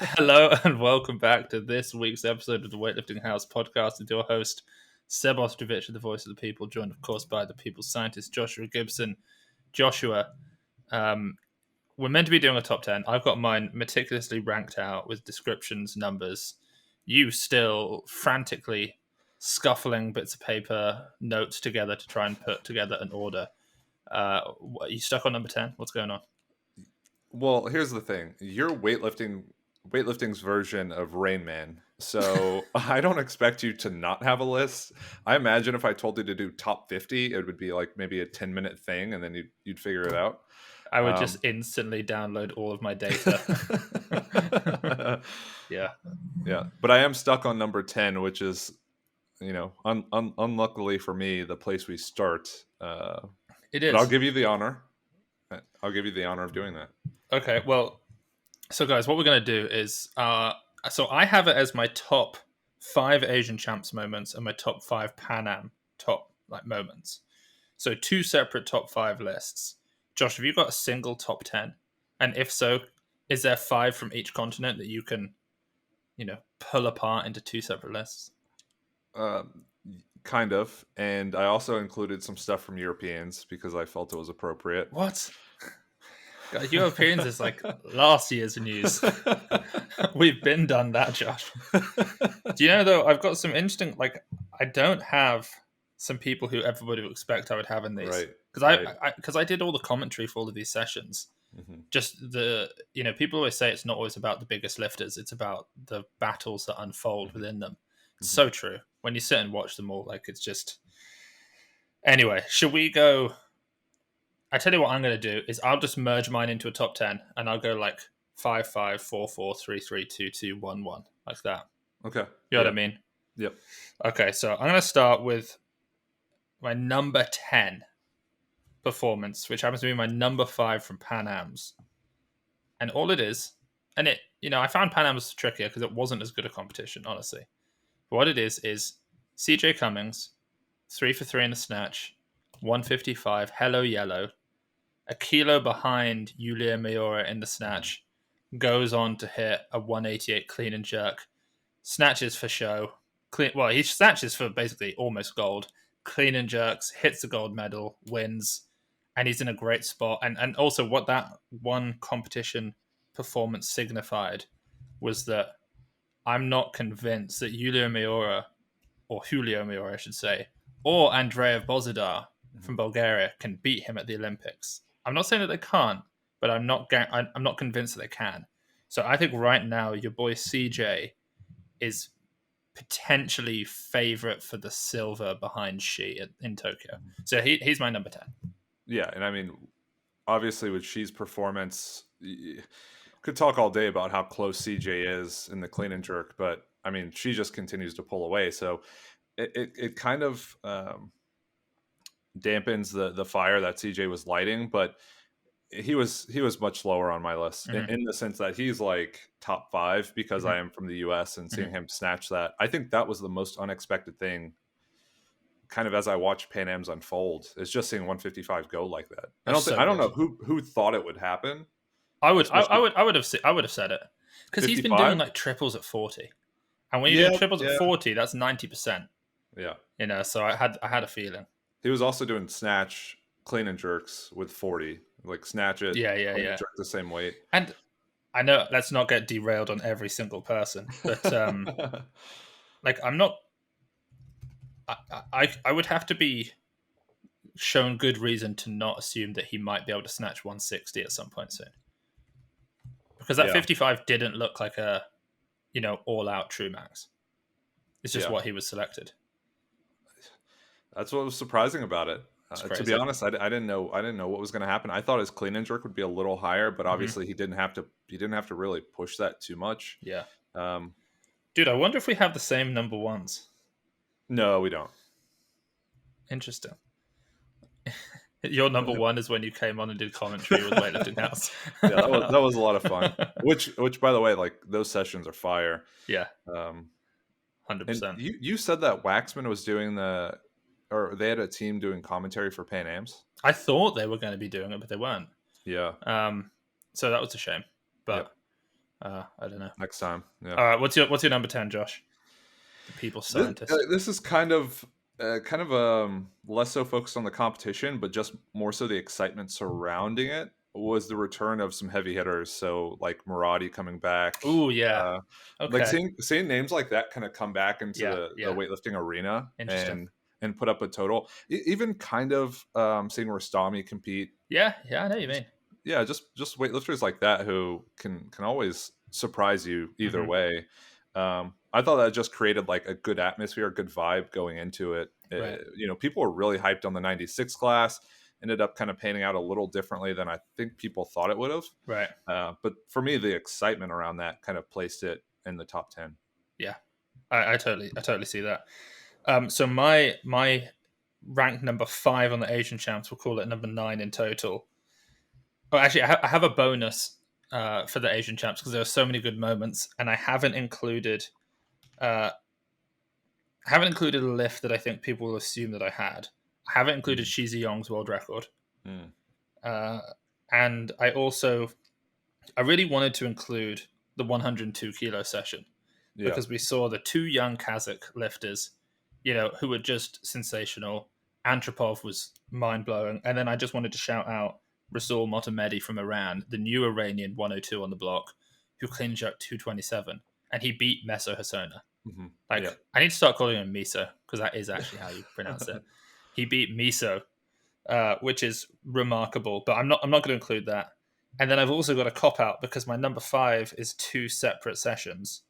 Hello and welcome back to this week's episode of the Weightlifting House podcast with your host, Seb Ostrovich, the voice of the people, joined, of course, by the people's scientist, Joshua Gibson. Joshua, we're meant to be doing a top 10. I've got mine meticulously ranked out with descriptions, numbers. You still frantically scuffling bits of paper, notes together to try and put together an order. Are you stuck on number 10? What's going on? Well, here's the thing. You're weightlifting's version of Rain Man. So I don't expect you to not have a list. I imagine if I told you to do top 50, it would be like maybe a 10-minute thing and then you'd figure it out. I would just instantly download all of my data. Yeah. But I am stuck on number 10, which is, unluckily for me, the place we start. It is. But I'll give you the honor. I'll give you the honor of doing that. Okay, well, so guys, what we're going to do is, so I have it as my top 5 Asian Champs moments and my top 5 Pan Am moments. So 2 separate top 5 lists. Josh, have you got a single top 10? And if so, is there 5 from each continent that you can, pull apart into 2 separate lists? Kind of. And I also included some stuff from Europeans because I felt it was appropriate. What? God, Europeans is like last year's news. We've been done that, Josh. Do you know, though, I've got some interesting, I don't have some people who everybody would expect I would have in these. Right. Because I did all the commentary for all of these sessions. Mm-hmm. Just people always say it's not always about the biggest lifters. It's about the battles that unfold within them. It's so true. When you sit and watch them all, it's just... Anyway, should we go... I tell you what I'm going to do is I'll just merge mine into a top 10 and I'll go 5, 5, 4, 4, 3, 3, 2, 2, 1, 1, like that. Okay. You know what I mean? Yep. Okay, so I'm going to start with my number 10 performance, which happens to be my number 5 from Pan Am's. And all it is, and I found Pan Am's trickier because it wasn't as good a competition, honestly. But what it is CJ Cummings, 3 for 3 in the snatch, 155, hello yellow, a kilo behind Yulia Miura in the snatch, goes on to hit a 188 clean and jerk, snatches for show, he snatches for basically almost gold, clean and jerks, hits the gold medal, wins, and he's in a great spot. And also what that one competition performance signified was that I'm not convinced that Yulia Miura, or Julio Miura I should say, or Andreev Bozidar from Bulgaria can beat him at the Olympics. I'm not saying that they can't, but I'm not convinced that they can. So I think right now your boy CJ is potentially favorite for the silver behind Shi in Tokyo. So he's my number 10. Yeah, and I mean, obviously with Shi's performance, could talk all day about how close CJ is in the clean and jerk, but I mean, Shi just continues to pull away. So it kind of dampens the fire that CJ was lighting, but he was much lower on my list in the sense that he's top 5 because I am from the US and seeing him snatch that. I think that was the most unexpected thing kind of as I watched Pan Am's unfold. It's just seeing 155 go like that. I don't know who thought it would happen. I would have said it because he's been doing triples at 40. And when you do triples at 40, that's 90%. Yeah. So I had a feeling. He was also doing snatch, clean and jerks with 40. Snatch it, jerk the same weight. And I know let's not get derailed on every single person, but I'm not. I would have to be shown good reason to not assume that he might be able to snatch 160 at some point soon, because that 55 didn't look like a, all out true max. It's just what he was selected. That's what was surprising about it. To be honest, I didn't know what was going to happen. I thought his clean and jerk would be a little higher, but obviously he didn't have to really push that too much. Yeah. Dude, I wonder if we have the same number ones. No, we don't. Interesting. Your number 1 is when you came on and did commentary with Weightlifting House. Yeah, that was a lot of fun. Which by the way, those sessions are fire. Yeah. 100%. You said that Waxman was doing or they had a team doing commentary for Pan Am's? I thought they were going to be doing it, but they weren't. Yeah. So that was a shame. But I don't know. Next time. Yeah. All right, what's your number 10, Josh? The people scientist. This is kind of less so focused on the competition, but just more so the excitement surrounding it was the return of some heavy hitters. So like Murati coming back. Oh yeah. Uh, like Okay. seeing names like that kind of come back into Yeah. the Yeah. weightlifting arena Interesting. and put up a total. Even kind of seeing Rostami compete. Yeah. Yeah. I know what you mean. Yeah, just weightlifters like that who can always surprise you either Mm-hmm. way. I thought that just created like a good atmosphere, a good vibe going into it. Right. People were really hyped on the 96 class. Ended up kind of panning out a little differently than I think people thought it would have. Right. But for me, the excitement around that kind of placed it in the top 10. Yeah. I totally see that. So my rank number 5 on the Asian champs, we'll call it number 9 in total. Oh, actually, I have a bonus for the Asian champs because there are so many good moments, and I haven't included a lift that I think people will assume that I had. I haven't included Shi Ziyong's world record, and I really wanted to include the 102 kilo session because we saw the 2 young Kazakh lifters, who were just sensational. Antropov was mind blowing, and then I just wanted to shout out Rasul Motamedi from Iran, the new Iranian 102 on the block, who clean jerked 227, and he beat Meso Hasona. Mm-hmm. I need to start calling him Miso because that is actually how you pronounce it. He beat Miso, which is remarkable. But I'm not going to include that. And then I've also got a cop out because my number 5 is 2 separate sessions,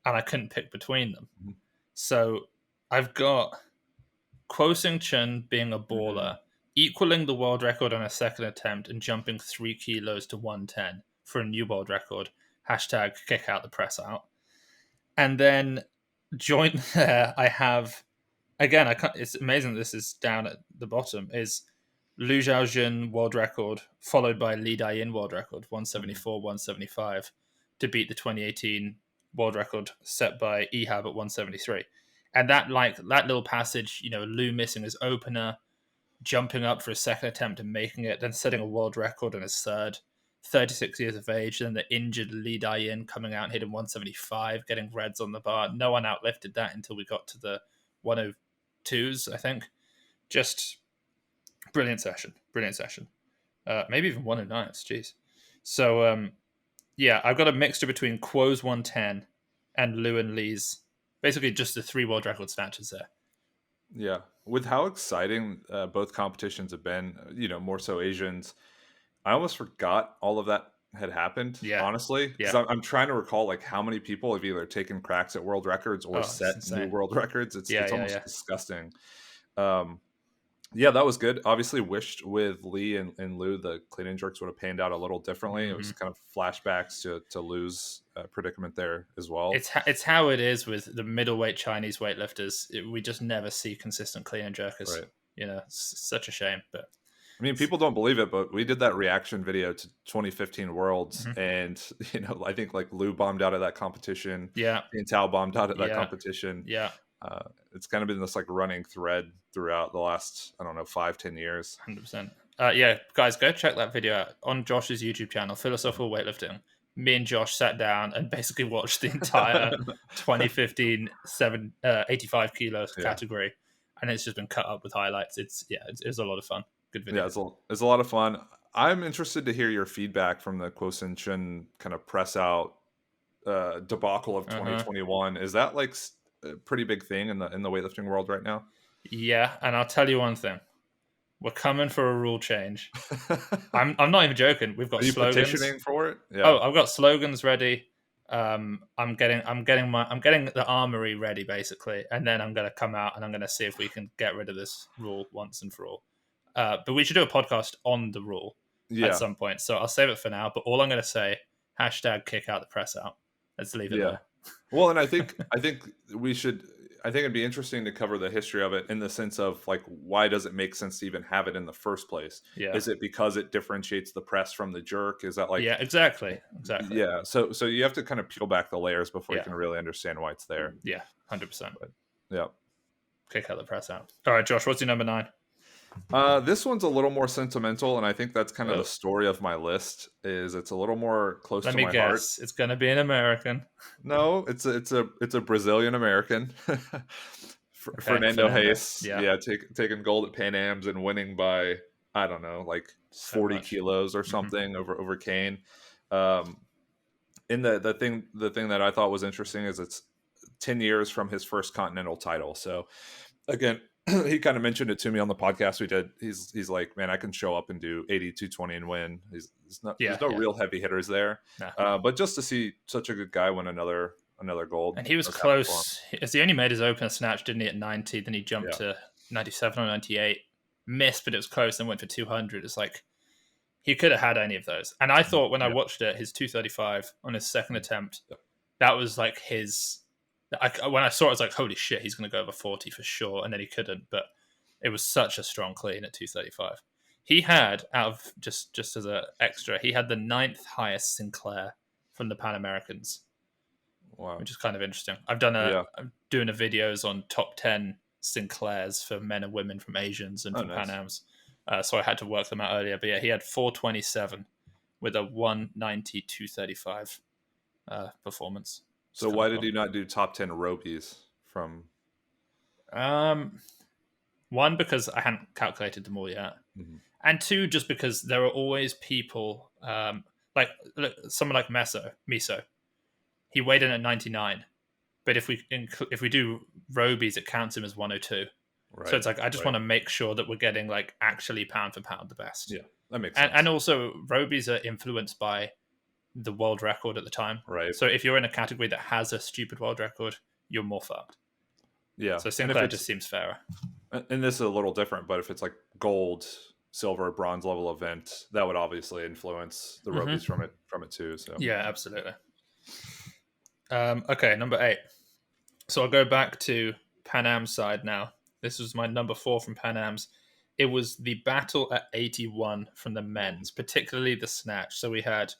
and I couldn't pick between them. Mm-hmm. So I've got Kuo Sing Chun being a baller, equaling the world record on a second attempt and jumping 3 kilos to 110 for a new world record. Hashtag kick out the press out. And then joint there, I have, again, it's amazing this is down at the bottom, is Lu Zhaojun world record, followed by Li Daiyin world record, 174, 175, to beat the 2018 world record set by Ehab at 173. And that little passage, Lu missing his opener, jumping up for a second attempt and making it, then setting a world record in his third, 36 years of age, then the injured Li Daiyin coming out and hitting 175, getting reds on the bar. No one outlifted that until we got to the 102s, I think. Just brilliant session. Maybe even 109s, jeez. So, I've got a mixture between Kuo's 110 and Lu and Li's, basically just the 3 world record snatches there. Yeah. With how exciting both competitions have been, more so Asians, I almost forgot all of that had happened, honestly. Because I'm trying to recall like how many people have either taken cracks at world records or set new world records. It's almost disgusting. That was good. Obviously wished with Lee and Lu the clean and jerks would have panned out a little differently. Mm-hmm. It was kind of flashbacks to Lu's predicament there as well. It's how it is with the middleweight Chinese weightlifters. We just never see consistent clean and jerkers. Right. It's such a shame, but I mean, people don't believe it, but we did that reaction video to 2015 Worlds, and I think like Lu bombed out of that competition. Yeah, and Tao bombed out of that competition. Yeah, it's kind of been this like running thread throughout the last 5-10 years. 100%. Guys, go check that video out on Josh's YouTube channel, Philosophical Weightlifting. Me and Josh sat down and basically watched the entire 2015 85 kilo category, and it's just been cut up with highlights. It's a lot of fun. Good video. Yeah, it's a lot of fun. I'm interested to hear your feedback from the Kuo Sing Chun kind of press out debacle of 2021. Is that like a pretty big thing in the weightlifting world right now? Yeah, and I'll tell you one thing: we're coming for a rule change. I'm not even joking. We've got slogans. Are you petitioning for it? Yeah. Oh, I've got slogans ready. I'm getting the armory ready basically, and then I'm gonna come out and I'm gonna see if we can get rid of this rule once and for all. But we should do a podcast on the rule at some point. So I'll save it for now. But all I'm going to say, hashtag kick out the press out. Let's leave it there. Well, and I think we should. I think it'd be interesting to cover the history of it in the sense of like, why does it make sense to even have it in the first place? Yeah. Is it because it differentiates the press from the jerk? Is that like? Yeah, exactly. Yeah. So you have to kind of peel back the layers before you can really understand why it's there. Yeah, 100%. Yeah. Kick out the press out. All right, Josh, what's your number 9? This one's a little more sentimental, and I think that's kind of the Oh, story of my list. Is it's a little more close let to me my heart. guess. It's gonna be an American. No, it's a Brazilian American. Okay, Fernando Fernando. Hayes, Yeah, yeah, taking gold at Pan Am's and winning by, I don't know, like so 40 much. kilos or Hmm. something over Kane. Um, in the thing that I thought was interesting is it's 10 years from his first Continental title. So again, he kind of mentioned it to me on the podcast we did. He's like, man, I can show up and do 80, 220 and win. He's not, Yeah, there's no yeah. real heavy hitters there. No. But just to see such a good guy win another gold, And he I was was happy for him. close. As he only made his opener snatch, didn't he, at 90? Then he jumped Yeah. to 97 or 98. Missed, but it was close and went for 200. It's like he could have had any of those. And I thought when I Yeah. watched it, his 235 on his second attempt, Yeah. that was like his. When I saw it, I was like, holy shit, he's going to go over 40 for sure. And then he couldn't. But it was such a strong clean at 235. He had, out of just as an extra, he had the ninth highest Sinclair from the Pan Americans, Wow. which is kind of interesting. Yeah. I'm doing a videos on top 10 Sinclairs for men and women from Asians and Oh, from Pan nice. Am's. So I had to work them out earlier. But yeah, he had 427 with a 190 235 performance. It's So kind why of did cool. you not do top 10 Robies from? Um, one, because I hadn't calculated them all yet. Mhm. And two, just because there are always people like someone like Miso. He weighed in at 99, but if we do Robies, it counts him as 102. So Right. it's like I just Right. want to make sure that we're getting like actually pound for pound the best. Yeah, that makes And sense. also Robies are influenced by the world record at the time. Right. So if you're in a category that has a stupid world record, you're more fucked. Yeah. So And if Sinclair it's just seems fairer. and this is a little different, but if it's like gold, silver, bronze level event, that would obviously influence the Robies Mm-hmm. from it too. So Yeah, absolutely. Okay, number 8. So I'll go back to Pan Am's side now. This was my number 4 from Pan Am's. It was the battle at 81 from the men's, particularly the snatch. So we had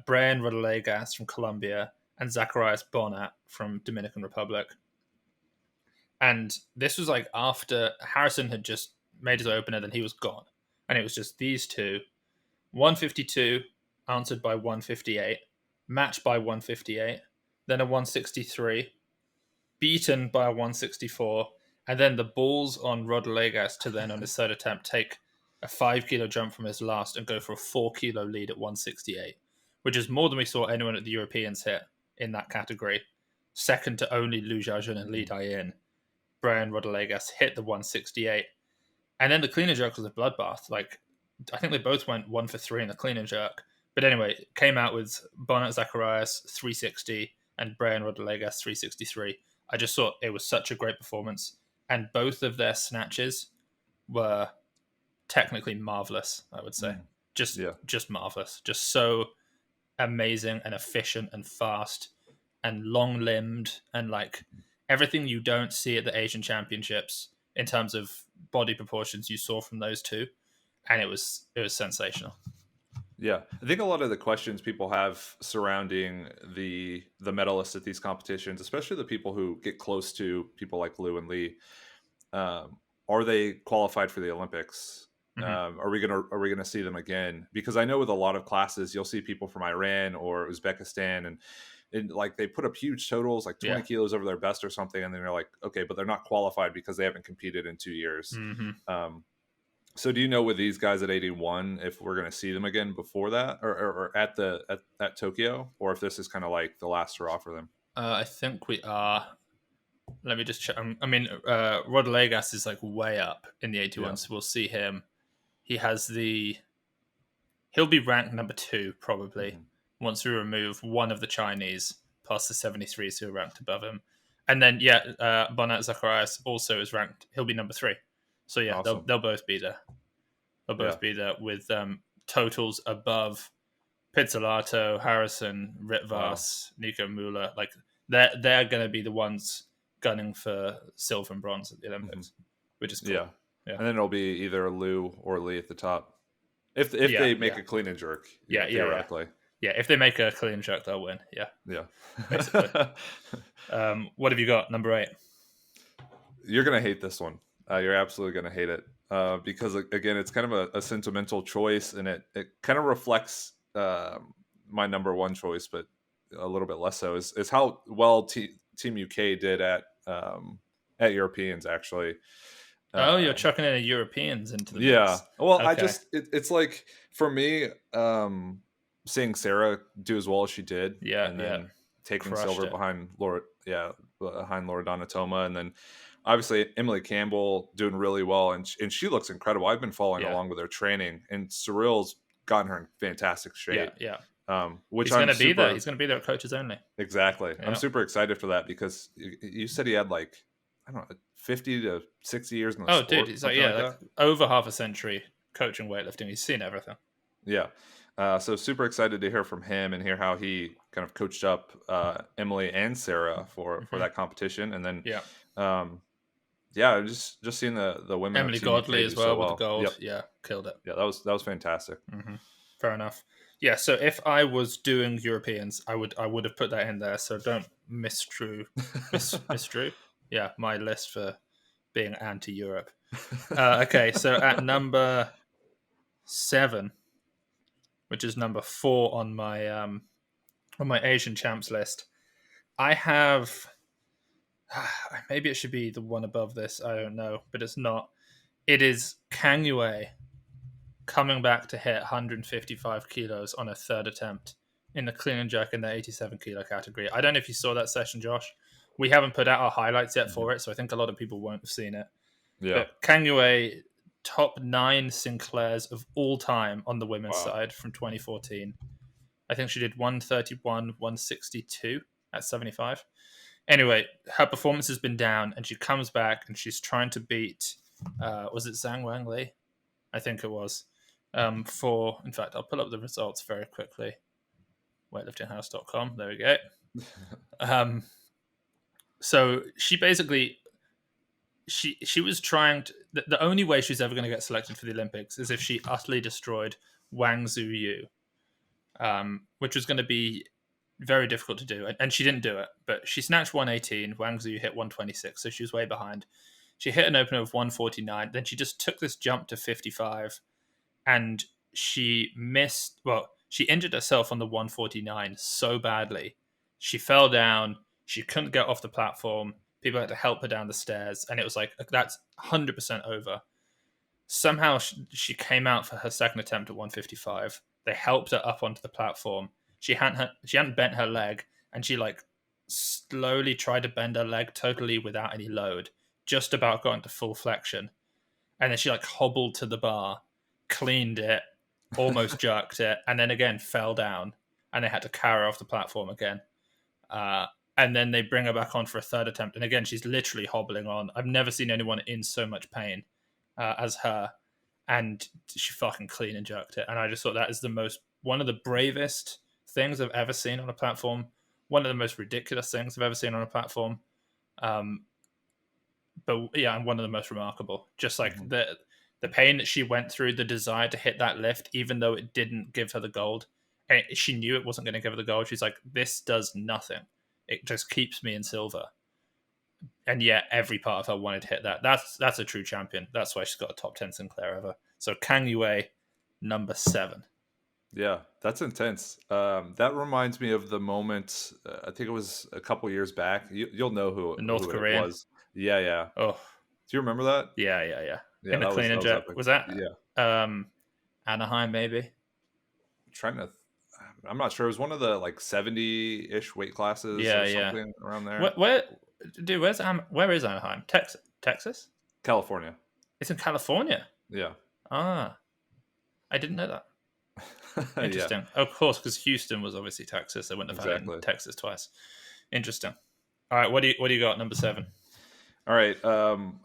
Brian Rodriguez from Colombia and Zacharias Bonat from Dominican Republic. And this was like after Harrison had just made his opener, then he was gone. And it was just these two, 152 answered by 158, matched by 158, then a 163, beaten by a 164, and then the balls on Rodriguez to then on his third attempt take a 5 kilo jump from his last and go for a 4 kilo lead at 168, which is more than we saw anyone at the Europeans hit in that category. Second to only Lu Xiaojun and Li Daiyin. Brian Rodriguez hit the 168. And then the clean and jerk was a bloodbath. Like, I think they both went 1 for 3 in the clean and jerk. But anyway, came out with Bonat Zacharias 360 and Brian Rodriguez 363. I just thought it was such a great performance. And both of their snatches were technically marvelous, I would say. yeah. Just marvelous. Just so amazing and efficient and fast and long limbed and like everything you don't see at the Asian Championships in terms of body proportions you saw from those two. And it was sensational. Yeah, I think a lot of the questions people have surrounding the medalists at these competitions, especially the people who get close to people like Lou and Lee, are they qualified for the Olympics? Mm-hmm. Are we gonna see them again? Because I know with a lot of classes, you'll see people from Iran or Uzbekistan, and like they put up huge totals, like 20 Yeah. kilos over their best or something, and then they're like, okay, but they're not qualified because they haven't competed in 2 years. Mm-hmm. So do you know with these guys at 81 if we're going to see them again before that or at Tokyo, or if this is kind of like the last hurrah for them? I think we are. Let me just check. I mean, Rodriguez is like way up in the 81, Yeah. so we'll see him. He'll be ranked number 2 probably once we remove one of the Chinese plus the 73s who are ranked above him. And then, Bonat Zacharias also is ranked. He'll be number 3. So, yeah, Awesome. they'll both be there. They'll both be there with totals above Pizzolato, Harrison, Ritvas, Nico Muller. Like, they're going to be the ones gunning for silver and bronze at the Olympics, which is cool. Yeah. And then it'll be either Lou or Lee at the top. If they make a clean and jerk, theoretically. Yeah, if they make a clean jerk, they'll win. Yeah. Basically. What have you got? Number 8. You're going to hate this one. You're absolutely going to hate it. because again, it's kind of a sentimental choice, and it kind of reflects my number one choice, but a little bit less so is how well Team UK did at Europeans actually. Oh, you're chucking in Europeans into the Yeah. mix. Well, Okay. it's like for me, seeing Sarah do as well as she did, Yeah, and yeah. then taking Crushed silver it. behind Laura Donatoma, and then obviously Emily Campbell doing really well, and she looks incredible. I've been following Yeah, along with her training, and Cyril's gotten her in fantastic yeah, shape. yeah. Which He's going I'm to be there. super He's going to be there at Coaches Only. exactly. I'm Yeah. super excited for that because you said he had like I don't know 50 to 60 years in the Oh, dude, sport, he's like, something yeah, like like that. over half a century coaching weightlifting. He's seen everything. Yeah. So super excited to hear from him and hear how he kind of coached up Emily and Sarah for Hmm. that competition, and then Yeah. um, yeah, just seeing the women of Emily Team UK Godley do as so well with the well. gold. Yep. Yeah, killed it. Yeah, that was fantastic. Hmm. Fair enough. Yeah, so if I was doing Europeans, I would have put that in there. So don't misdrew. Yeah, my list for being anti-Europe. Okay, so at number 7, which is number 4 on my Asian champs list, I have. Maybe it should be the one above this. I don't know, but it's not. It is Kang Yue coming back to hit 155 kilos on a third attempt in the clean and jerk in the 87 kilo category. I don't know if you saw that session, Josh. We haven't put out our highlights yet Mhm. for it, so I think a lot of people won't have seen it. Yeah. But Kang Yue, top 9 Sinclairs of all time on the women's Wow. side from 2014. I think she did 131, 162 at 75. Anyway, her performance has been down, and she comes back and she's trying to beat. Was it Zhang Wang Li? I think it was. In fact, I'll pull up the results very quickly. Weightliftinghouse.com. There we go. Um, so she basically she was trying to. The only way she's ever going to get selected for the Olympics is if she utterly destroyed Wang Zuyu, which was going to be very difficult to do, and she didn't do it. But she snatched 118. Wang Zhu hit 126, so she was way behind. She hit an opener of 149. Then she just took this jump to 55, and she missed. Well, she injured herself on the 149 so badly. She fell down. She couldn't get off the platform. People had to help her down the stairs, and it was like that's 100% over. Somehow she came out for her second attempt at 155. They helped her up onto the platform. She hadn't bent her leg, and she like slowly tried to bend her leg totally without any load. Just about got into full flexion, and then she like hobbled to the bar, cleaned it, almost jerked it, and then again fell down, and they had to carry her off the platform again. Uh, and then they bring her back on for a third attempt, and again she's literally hobbling on. I've never seen anyone in so much pain as her, and she fucking clean and jerked it. And I just thought that is one of the bravest things I've ever seen on a platform, one of the most ridiculous things I've ever seen on a platform. Um, but yeah, and one of the most remarkable. Just like Mhm. the pain that she went through, the desire to hit that lift, even though it didn't give her the gold. And she knew it wasn't going to give her the gold. She's like, this does nothing. It just keeps me in silver. And yet, every part of her wanted to hit that. That's a true champion. That's why she's got a top 10 Sinclair ever. So Kang Yue, number 7. Yeah, that's intense. That reminds me of the moment. I think it was a couple years back. You'll know The North who it Korean. was. Yeah, yeah. Oh, Do you remember that? yeah. Yeah, In the clean that and was jerk. epic. Was that Yeah, Anaheim, maybe? trying to. I'm not sure. It was one of the like 70-ish weight classes Yeah, or yeah. something around there. Where dude, where is Anaheim? Texas? California. It's in California. Yeah, Ah, I didn't know that. yeah, Interesting. Of course, because Houston was obviously Texas. They wouldn't have had it in exactly. Texas twice. Interesting. All right, what do you got? Number 7. All right.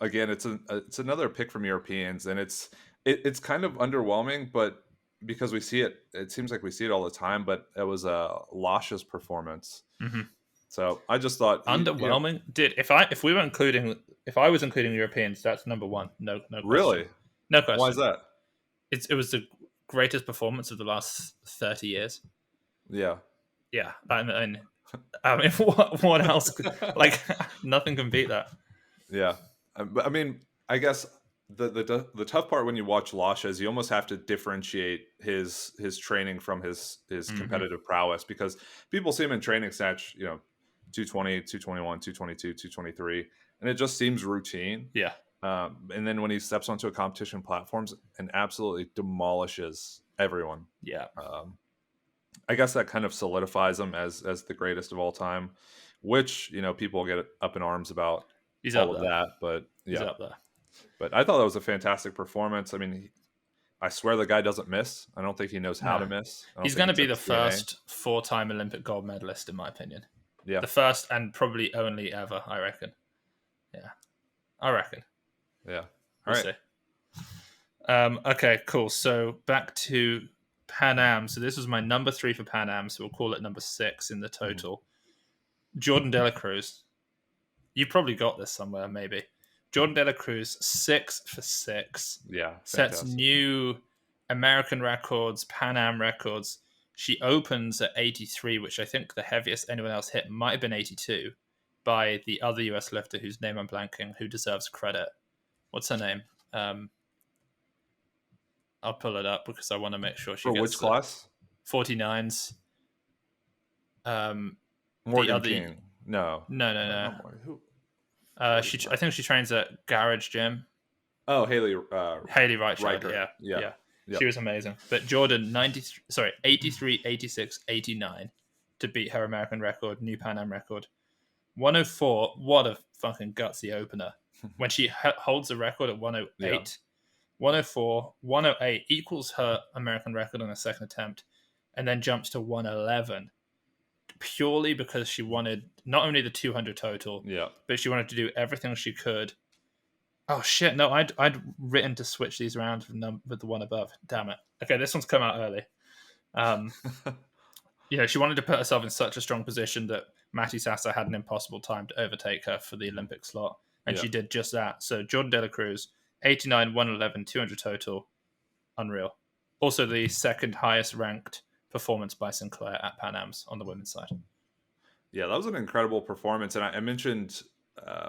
Again, it's another pick from Europeans, and it's kind of underwhelming, but because we see it, it seems like we see it all the time. But it was Lasha's performance. Mm-hmm. So I just thought Underwhelming, dude. If I was including Europeans, that's number 1. No question. really, No why is question. that? It was the greatest performance of the last 30 years. Yeah, Yeah, I mean, what else? Like, nothing can beat that. yeah. But I mean, I guess the tough part when you watch Lasha is you almost have to differentiate his training from his Mm-hmm. competitive prowess, because people see him in training snatch, 220, 221, 222, 223, and it just seems routine. Yeah. And then when he steps onto a competition platforms and absolutely demolishes everyone, Yeah. um, I guess that kind of solidifies him as the greatest of all time, which people get up in arms about He's up all of there. that. But He's yeah, up there. but I thought that was a fantastic performance. I mean, I swear the guy doesn't miss. I don't think he knows how No. to miss. I don't He's think going to it's be in the his DNA. first 4-time Olympic gold medalist, in my opinion. Yeah, The first and probably only ever, I reckon. Yeah. I reckon. yeah. All We'll right. see. Okay, cool. So back to Pan Am. So this was my number 3 for Pan Am. So we'll call it number 6 in the Mhm. total. Jordan De La Cruz. You probably got this somewhere, maybe. Jordan De La Cruz, 6 for 6. Yeah, Sets fantastic. new American records, Pan Am records. She opens at 83, which I think the heaviest anyone else hit might have been 82 by the other US lifter whose name I'm blanking, who deserves credit. What's her name? I'll pull it up because I want to make sure she For which gets the class? 49s. The Morgan other, King. No, no. not Morgan. Who? I think she trains at Garage Gym. Oh, Haley Haley Reichard, Riker. Yeah. yeah. She Yep. was amazing. But Jordan 83, 86, 89 to beat her American record, new Pan Am record. 104, what a fucking gutsy opener. When she holds the record at Yeah. 108, 104, 108 equals her American record on the second attempt, and then jumps to 111 purely because she wanted not only the 200 total, Yeah. but she wanted to do everything she could. Oh shit! No, I'd written to switch these around with the one above. Damn it. Okay, this one's come out early. Um, she wanted to put herself in such a strong position that Matty Sasser had an impossible time to overtake her for the Olympic slot, and Yeah. she did just that. So Jordan De La Cruz, 89, 111, 200 total, unreal. Also, the second highest ranked performance by Sinclair at Pan Am's on the women's side. Yeah, that was an incredible performance, and I mentioned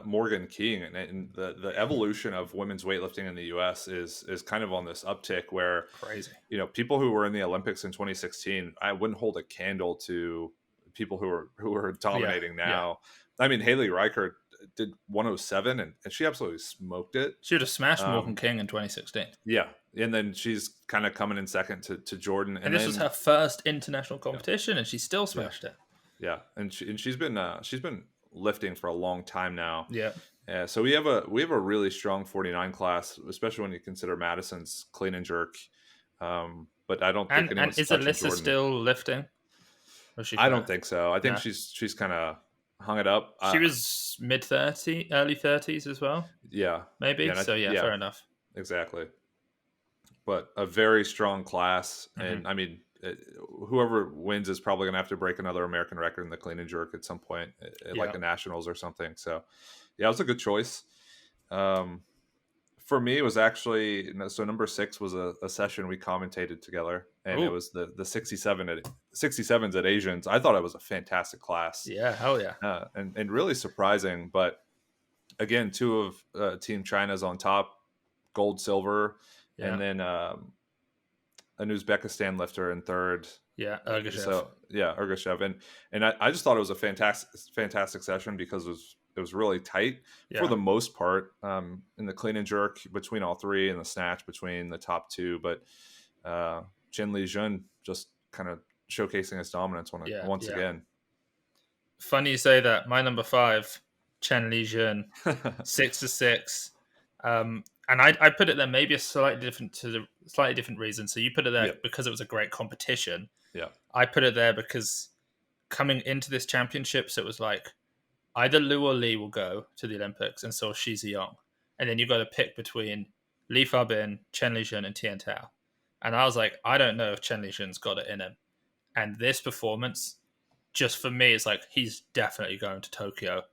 Morgan King, and the evolution of women's weightlifting in the U.S. is kind of on this uptick where Crazy. people who were in the Olympics in 2016, I wouldn't hold a candle to people who are dominating now. I mean, Haley Reichert did 107, and she absolutely smoked it. She would have smashed Morgan King in 2016. Yeah, and then she's kind of coming in second to Jordan, And this was her first international competition, and she still smashed it. Yeah, and she's been lifting for a long time now. Yeah. So we have a really strong 49 class, especially when you consider Madison's clean and jerk. But I don't think anyone's is touching Alyssa Jordan. still lifting? I don't think so. I think she's kind of hung it up. She was mid-30s, early 30s as well. Yeah, maybe. Yeah, fair enough. Exactly. But a very strong class, and I mean, whoever wins is probably going to have to break another American record in the clean and jerk at some point, like the Nationals or something. So, yeah, it was a good choice. For me, it was actually number 6 was a session we commentated together, and it was the 67s at Asians. I thought it was a fantastic class. Yeah, hell yeah, and really surprising. But again, 2 of Team China's on top, gold, silver. And then an Uzbekistan lifter in third. Yeah, Ergashev. So Ergashev, and I just thought it was a fantastic session because it was really tight for the most part, in the clean and jerk between all 3 and the snatch between the top 2. But Chen Li Jun just kind of showcasing his dominance once again. Funny you say that. My number 5, Chen Li Jun, 6 to 6. And I put it there maybe a slightly different reason. So you put it there because it was a great competition. Yeah. I put it there because coming into this championships, it was like either Lu or Li will go to the Olympics, and so Shi Ziyong. And then you got to pick between Li Fabin, Chen Lijun, and Tian Tao. And I was like, I don't know if Chen Lijun's got it in him. And this performance, just for me, it's like he's definitely going to Tokyo.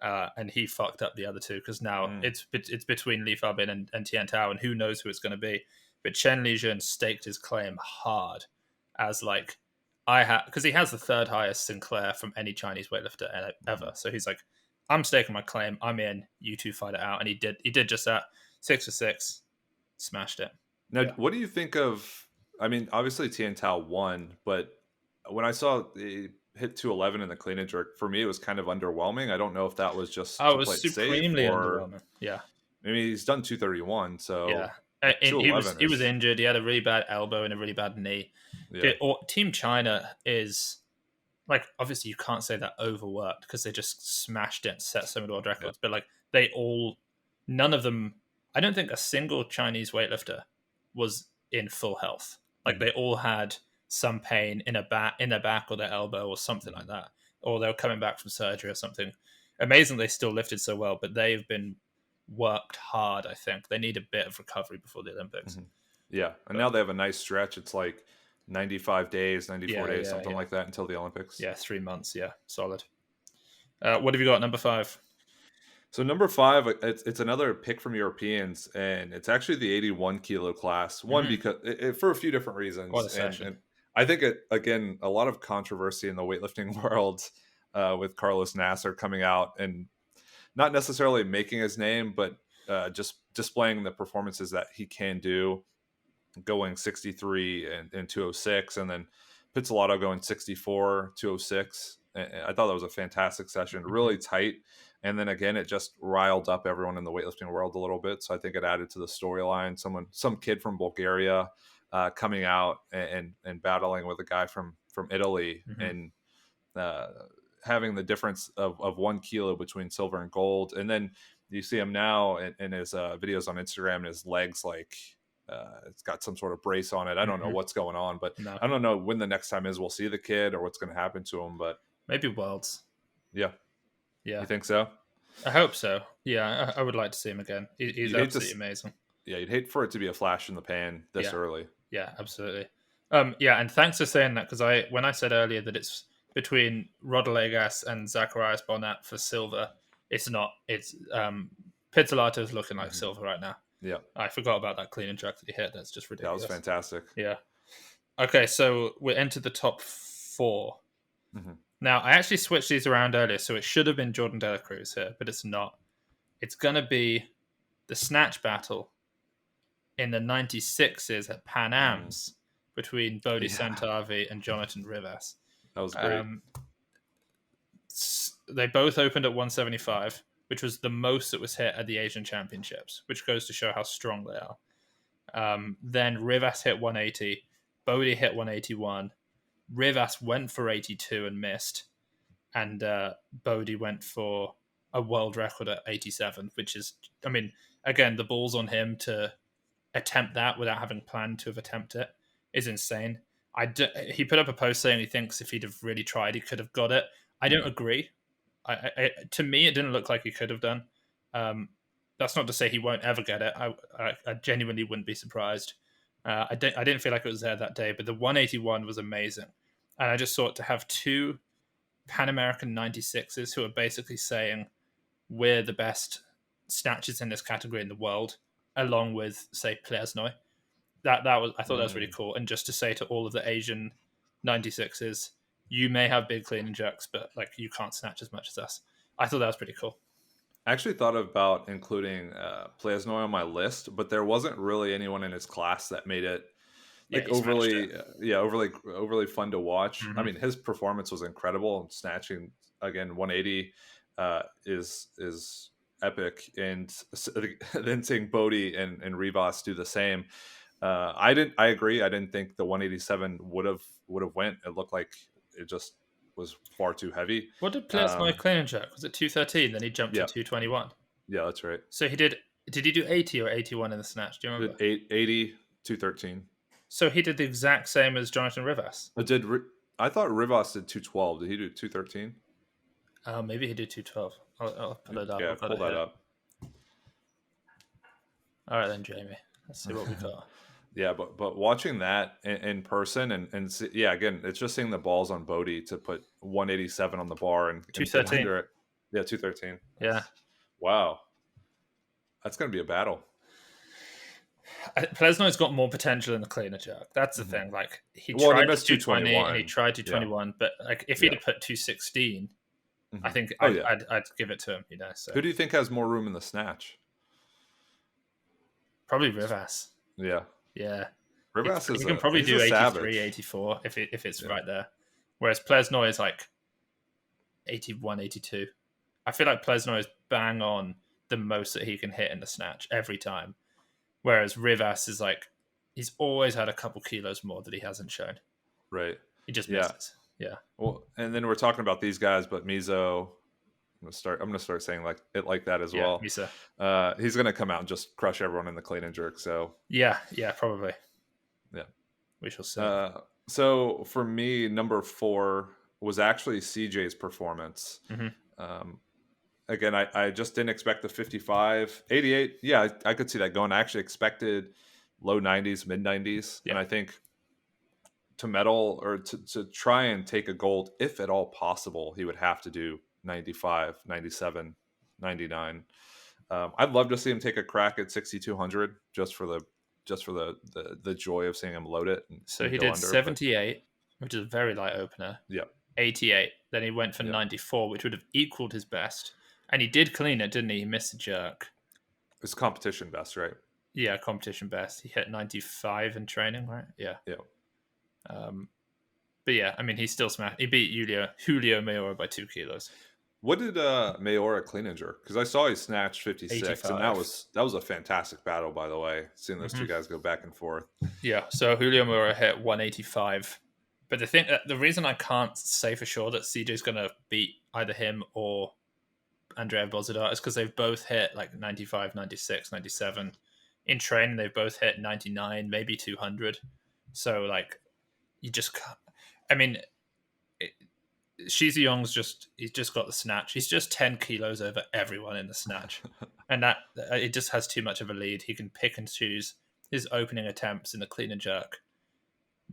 And he fucked up the other 2 because now it's between Li Fabin and Tian Tao, and who knows who it's going to be. But Chen Lijun staked his claim hard as like, because he has the 3rd highest Sinclair from any Chinese weightlifter ever. So he's like, I'm staking my claim. I'm in. You 2 fight it out. And he did just that. 6 for 6, smashed it. Now, what do you think of? I mean, obviously Tian Tao won, but when I saw the hit 211 in the clean and jerk, for me it was kind of underwhelming. I don't know if that was just Oh, to it was play it safe supremely or underwhelming. Yeah. maybe he's done 231, Yeah. so And he was 211 is injured. He had a really bad elbow and a really bad knee. yeah. Team China is like, obviously you can't say that overworked because they just smashed it and set so many world Yeah. records. But like none of them. I don't think a single Chinese weightlifter was in full health. Like Mm-hmm. they all had some pain in their back or their elbow or something like that, or they were coming back from surgery or something. Amazingly, they still lifted so well, but they've been worked hard. I think they need a bit of recovery before the Olympics. Mm-hmm. Yeah, and But now they have a nice stretch. It's like 95 days, 94 days, yeah, something like that until the Olympics. yeah, 3 months. Yeah, solid. What have you got? Number 5. So number 5, it's another pick from Europeans, and it's actually the 81 kilo class. One because for a few different What reasons, a session. and I think it again a lot of controversy in the weightlifting world with Carlos Nasser coming out and not necessarily making his name, but just displaying the performances that he can do, going 63 and 206, and then Pizzolatto going 64, 206. I thought that was a fantastic session, really tight. And then again, it just riled up everyone in the weightlifting world a little bit. So I think it added to the storyline. Some kid from Bulgaria coming out and battling with a guy from Italy and having the difference of 1 kilo between silver and gold. And then you see him now in his videos on Instagram, and his legs like it's got some sort of brace on it. I don't know what's going on, but No. I don't know when the next time is we'll see the kid or what's going to happen to him. But Maybe Worlds. yeah, Yeah, you think so? I hope so. Yeah, I would like to see him again. He's You'd hate absolutely amazing. Yeah, you'd hate for it to be a flash in the pan this early. Yeah, absolutely. Yeah, and thanks for saying that, because when I said earlier that it's between Rodriguez and Zacharias Bonnet for silver, it's not. It's Pizzolato's looking like silver right now. Yeah, I forgot about that clean and jerk that he hit. That's just ridiculous. that was fantastic. Yeah. Okay, so we're into the top 4. Now, I actually switched these around earlier, so it should have been Jordan De La Cruz here, but it's not. It's going to be the snatch battle in the 96s at Pan Am's between Bodhi Santavi and Jonathan Rivas. That was great. They both opened at 175, which was the most that was hit at the Asian Championships, which goes to show how strong they are. Then Rivas hit 180, Bodhi hit 181, Rivas went for 82 and missed, and Bodhi went for a world record at 87, which is, I mean, again, the ball's on him to attempt that without having planned to have attempted it is insane. He put up a post saying he thinks if he'd have really tried, he could have got it. I don't agree. To me, it didn't look like he could have done. That's not to say he won't ever get it. I genuinely wouldn't be surprised. I didn't feel like it was there that day, but the 181 was amazing. And I just thought to have 2 Pan American 96s who are basically saying we're the best snatches in this category in the world, along with, say, Plesnoy. I thought that was really cool. And just to say to all of the Asian 96s, you may have big clean and jerks, but like you can't snatch as much as us. I thought that was pretty cool. I actually thought about including Plesnoy on my list, but there wasn't really anyone in his class that made it like overly fun to watch. I mean, his performance was incredible. Snatching again 180 is epic, and then seeing Bodhi and Rivas do the same. I agree. I didn't think the 187 would have went. It looked like it just was far too heavy. What did Plesnoy clean and jerk? Was it 213? Then he jumped to 221. Yeah, that's right. So he did he do 80 or 81 in the snatch? Do you remember? 80, 213. So he did the exact same as Jonathan Rivas. I thought Rivas did 212. Did he do 213? Maybe he did 212. I'll pull it up. Yeah, pull that up. All right then, Jamie. Let's see what we got. Yeah, but watching that in person and see, yeah, again, it's just seeing the balls on Bodhi to put 187 on the bar and 213. Under it. Yeah, 213. Yeah. Wow. That's going to be a battle. Plesnoy's got more potential in the clean and jerk. That's the thing. Like he tried 220 and he tried 221, but like if he'd have put 216, I think I'd give it to him. You know. So who do you think has more room in the snatch? Probably Rivas. Yeah. Yeah. Rivas He can probably he's a do 83, savage. 84 if it's Yeah. right there. Whereas Plesnoy is like 81, 82. I feel like Plesnoy is bang on the most that he can hit in the snatch every time. Whereas Rivas is like, he's always had a couple kilos more that he hasn't shown. Right. He just Yeah. misses. Yeah. Well, and then we're talking about these guys, but Mizo, I'm gonna start saying like that as Yeah, well. Misa. He's gonna come out and just crush everyone in the clean and jerk. So Yeah, probably. yeah. We shall see. So for me, number 4 was actually CJ's performance. Mm-hmm. Again, I just didn't expect the 55, 88. Yeah, I could see that going. I actually expected low 90s, mid 90s, Yeah. and I think to medal or to try and take a gold, if at all possible, he would have to do 95, 97, 99. I'd love to see him take a crack at 6,200 just for the joy of seeing him load it. So and he go did under, 78, which is a very light opener. Yeah. 88. Then he went for Yeah. 94, which would have equaled his best. And he did clean it, didn't he? He missed a jerk. It's competition best, right? Yeah, competition best. He hit 95 in training, right? Yeah. Yeah. But yeah, I mean, he still smashed. He beat Julio Mayora by 2 kilos. What did Mayora clean and jerk? Because I saw he snatched 56, 85. and that was a fantastic battle, by the way. Seeing those two guys go back and forth. Yeah, so Julio Mayora hit 185. But the reason I can't say for sure that CJ's going to beat either him or Andrea Bozidar is because they've both hit like 95, 96, 97. In training, they've both hit 99, maybe 200. So, like, you just can't. I mean, Shizi Yong's he's just got the snatch. He's just 10 kilos over everyone in the snatch. And that it just has too much of a lead. He can pick and choose his opening attempts in the clean and jerk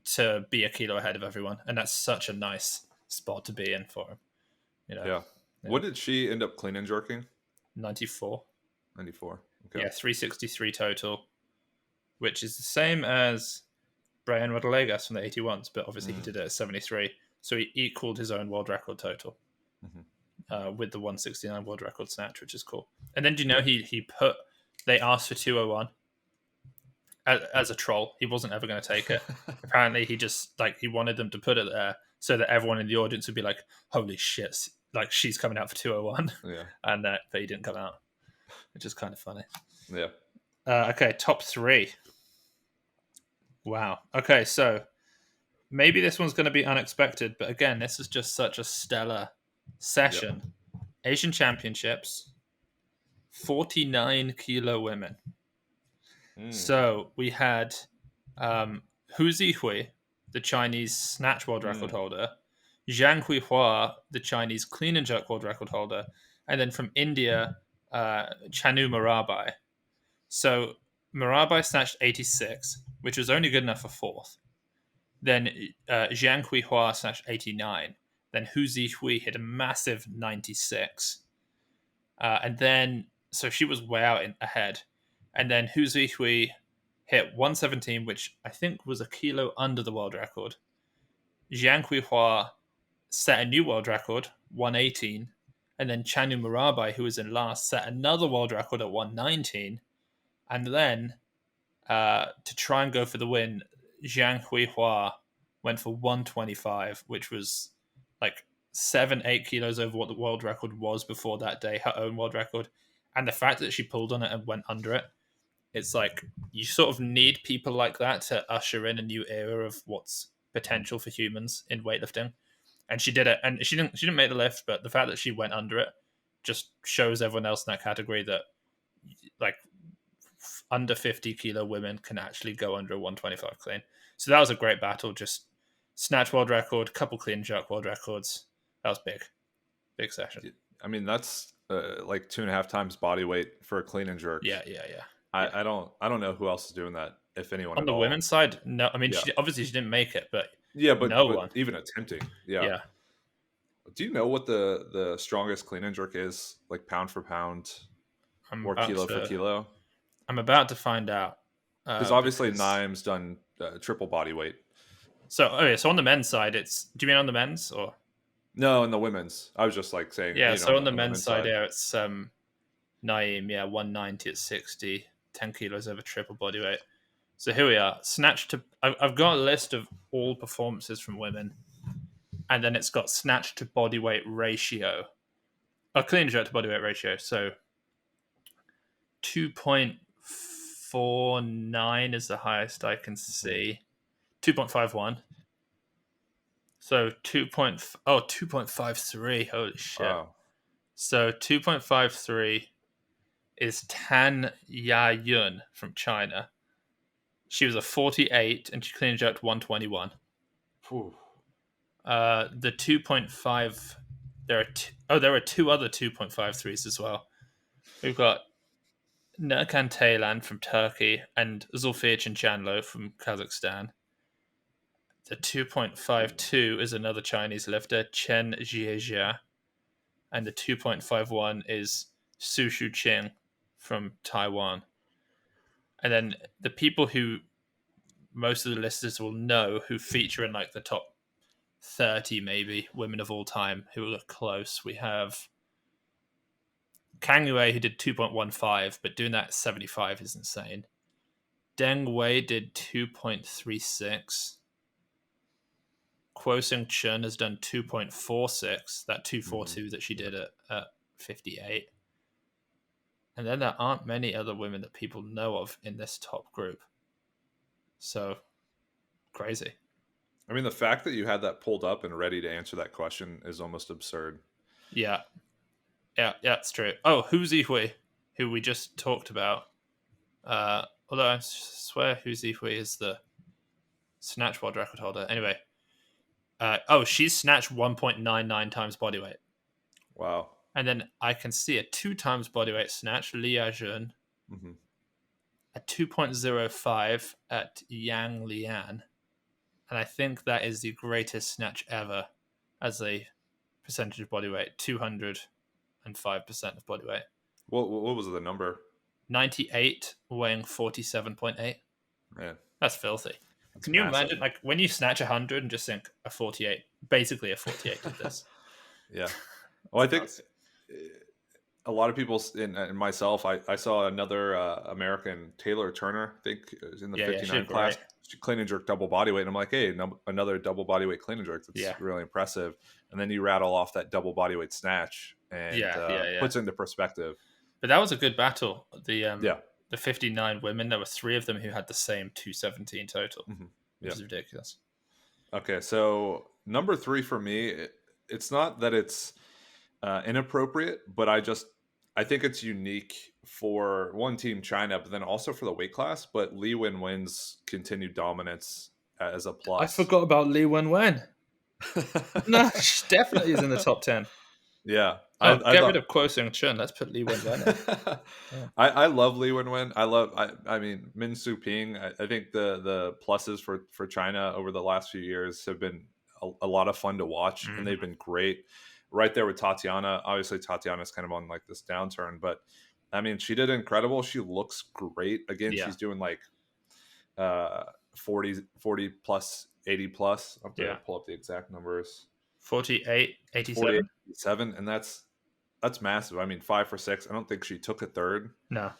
to be a kilo ahead of everyone. And that's such a nice spot to be in for him. You know? Yeah. What did she end up clean and jerking? 94. 94. Okay. Yeah, 363 total, which is the same as Brian Rodriguez from the 81s, but obviously he did it at 73. So he equaled his own world record total with the 169 world record snatch, which is cool. And then do you know they asked for 201 as a troll. He wasn't ever going to take it. Apparently he just he wanted them to put it there so that everyone in the audience would be like, holy shit, like she's coming out for 201. Yeah. And but he didn't come out, which is kind of funny. Yeah. Okay, top 3. Wow. Okay, so maybe this one's going to be unexpected, but again, this is just such a stellar session. Yep. Asian Championships, 49 kilo women. So we had Hu Zihui, the Chinese snatch world record holder, Zhang Huihua, the Chinese clean and jerk world record holder, and then from India, Chanu Mirabai. So Mirabai snatched 86, which was only good enough for 4th. Then Zhang Huihua snatched 89. Then Hu Zihui hit a massive 96. And then, so she was way out ahead. And then Hu Zihui hit 117, which I think was a kilo under the world record. Zhang Huihua set a new world record, 118. And then Chanu Mirabai, who was in last, set another world record at 119. And then, to try and go for the win, Zhang Huihua went for 125, which was like 7-8 kilos over what the world record was before that day, her own world record. And the fact that she pulled on it and went under it, it's like you sort of need people like that to usher in a new era of what's potential for humans in weightlifting. And she did it, and she didn't make the lift, but the fact that she went under it just shows everyone else in that category that like under 50 kilo women can actually go under a 125 clean. So that was a great battle. Just snatch world record, couple clean jerk world records. That was big session. I mean, that's like 2.5 times body weight for a clean and jerk. Yeah. I don't know who else is doing that, if anyone. On the women's side, no. I mean, obviously she didn't make it, but no one even attempting. Yeah. Do you know what the strongest clean and jerk is, like pound for pound, or kilo for kilo? I'm about to find out. Because obviously Niam's done triple body weight. So so on the men's side, do you mean on the men's or? No, in the women's. I was just like saying. Yeah, so on the men's side, it's Naeem, 190 at 60, 10 kilos over triple body weight. So here we are. Snatch to. I've got a list of all performances from women, and then it's got snatch to body weight ratio, a clean and jerk to body weight ratio. So 2.49 is the highest I can see. 2.51. So 2.53. Holy shit. Wow. So 2.53 is Tan Ya-yun from China. She was a 48 and she clean and jerked 121. Whew. The 2.5, there are two other 2.53s as well. We've got Nurkan Taylan from Turkey and Zulfiya Chinchanlo from Kazakhstan. The 2.52 is another Chinese lifter, Chen Jiejia. And the 2.51 is Su Shuqing from Taiwan. And then the people who most of the listeners will know who feature in like the top 30 maybe women of all time who look close. We have Kang Yue, who did 2.15, but doing that at 75 is insane. Deng Wei did 2.36. Kuo Sing Chun has done 2.46, that 242 that she did at 58. And then there aren't many other women that people know of in this top group. So, crazy. I mean, the fact that you had that pulled up and ready to answer that question is almost absurd. Yeah. Yeah, it's true. Oh, Hu Zihui, who we just talked about. Although I swear Hu Zihui is the snatch world record holder. Anyway. She's snatched 1.99 times body weight. Wow. And then I can see a 2 times body weight snatch, Li Yajun. Mm-hmm. A 2.05 at Yang Lian. And I think that is the greatest snatch ever as a percentage of body weight. 205% of body weight. What was the number? 98 weighing 47.8. Man. That's filthy. Can you imagine, like, when you snatch 100 and just think a 48, basically a 48 did this? Yeah. Well, I think a lot of people, and myself, I saw another American, Taylor Turner, I think, is in the 59 class. She clean and jerk double body weight. And I'm like, hey, another double body weight clean and jerk. That's really impressive. And then you rattle off that double body weight snatch and puts it into perspective. But that was a good battle. The 59 women, there were 3 of them who had the same 217 total, which is ridiculous. Okay, so number 3 for me, it's not that it's inappropriate, but I think it's unique for one, Team China, but then also for the weight class. But Li Wenwen's continued dominance as a plus. I forgot about Li Wenwen. No, she definitely is in the top 10. Yeah. Get rid of Kuo Sing Chun. Let's put Li Wenwen in. I love Li Wenwen. I mean, Min Su Ping. I think the pluses for China over the last few years have been a lot of fun to watch, and they've been great. Right there with Tatiana. Obviously, Tatiana's kind of on like this downturn, but I mean, she did incredible. She looks great. Again, she's doing like 40 plus, 80 plus. I'm going to pull up the exact numbers. 48, 87. 48, 87, and that's massive. I mean, 5 for 6. I don't think she took a third. No.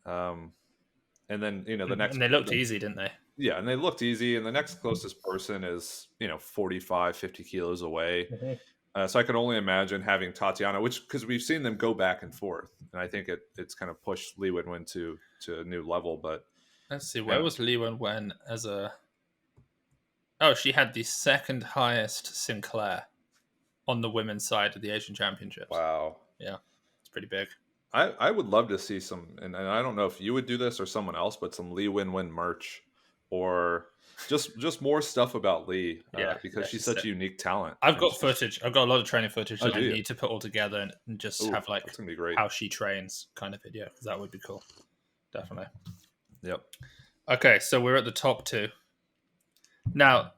And then, the next... And they looked easy, didn't they? Yeah, and they looked easy, and the next closest person is, 45, 50 kilos away. So I can only imagine having Tatiana, because we've seen them go back and forth, and I think it's kind of pushed Li Wenwen to a new level. But let's see, where was Li Wenwen as a... Oh, she had the second highest Sinclair on the women's side of the Asian Championships. Wow. Yeah, it's pretty big. I would love to see some, and I don't know if you would do this or someone else, but some Li Wenwen merch or just more stuff about Li, because she's such a unique talent. I've got footage. I've got a lot of training footage that I need to put all together and just have like that's gonna be great. How she trains kind of video, because that would be cool. Definitely. Yep. Okay, so we're at the top 2. Now,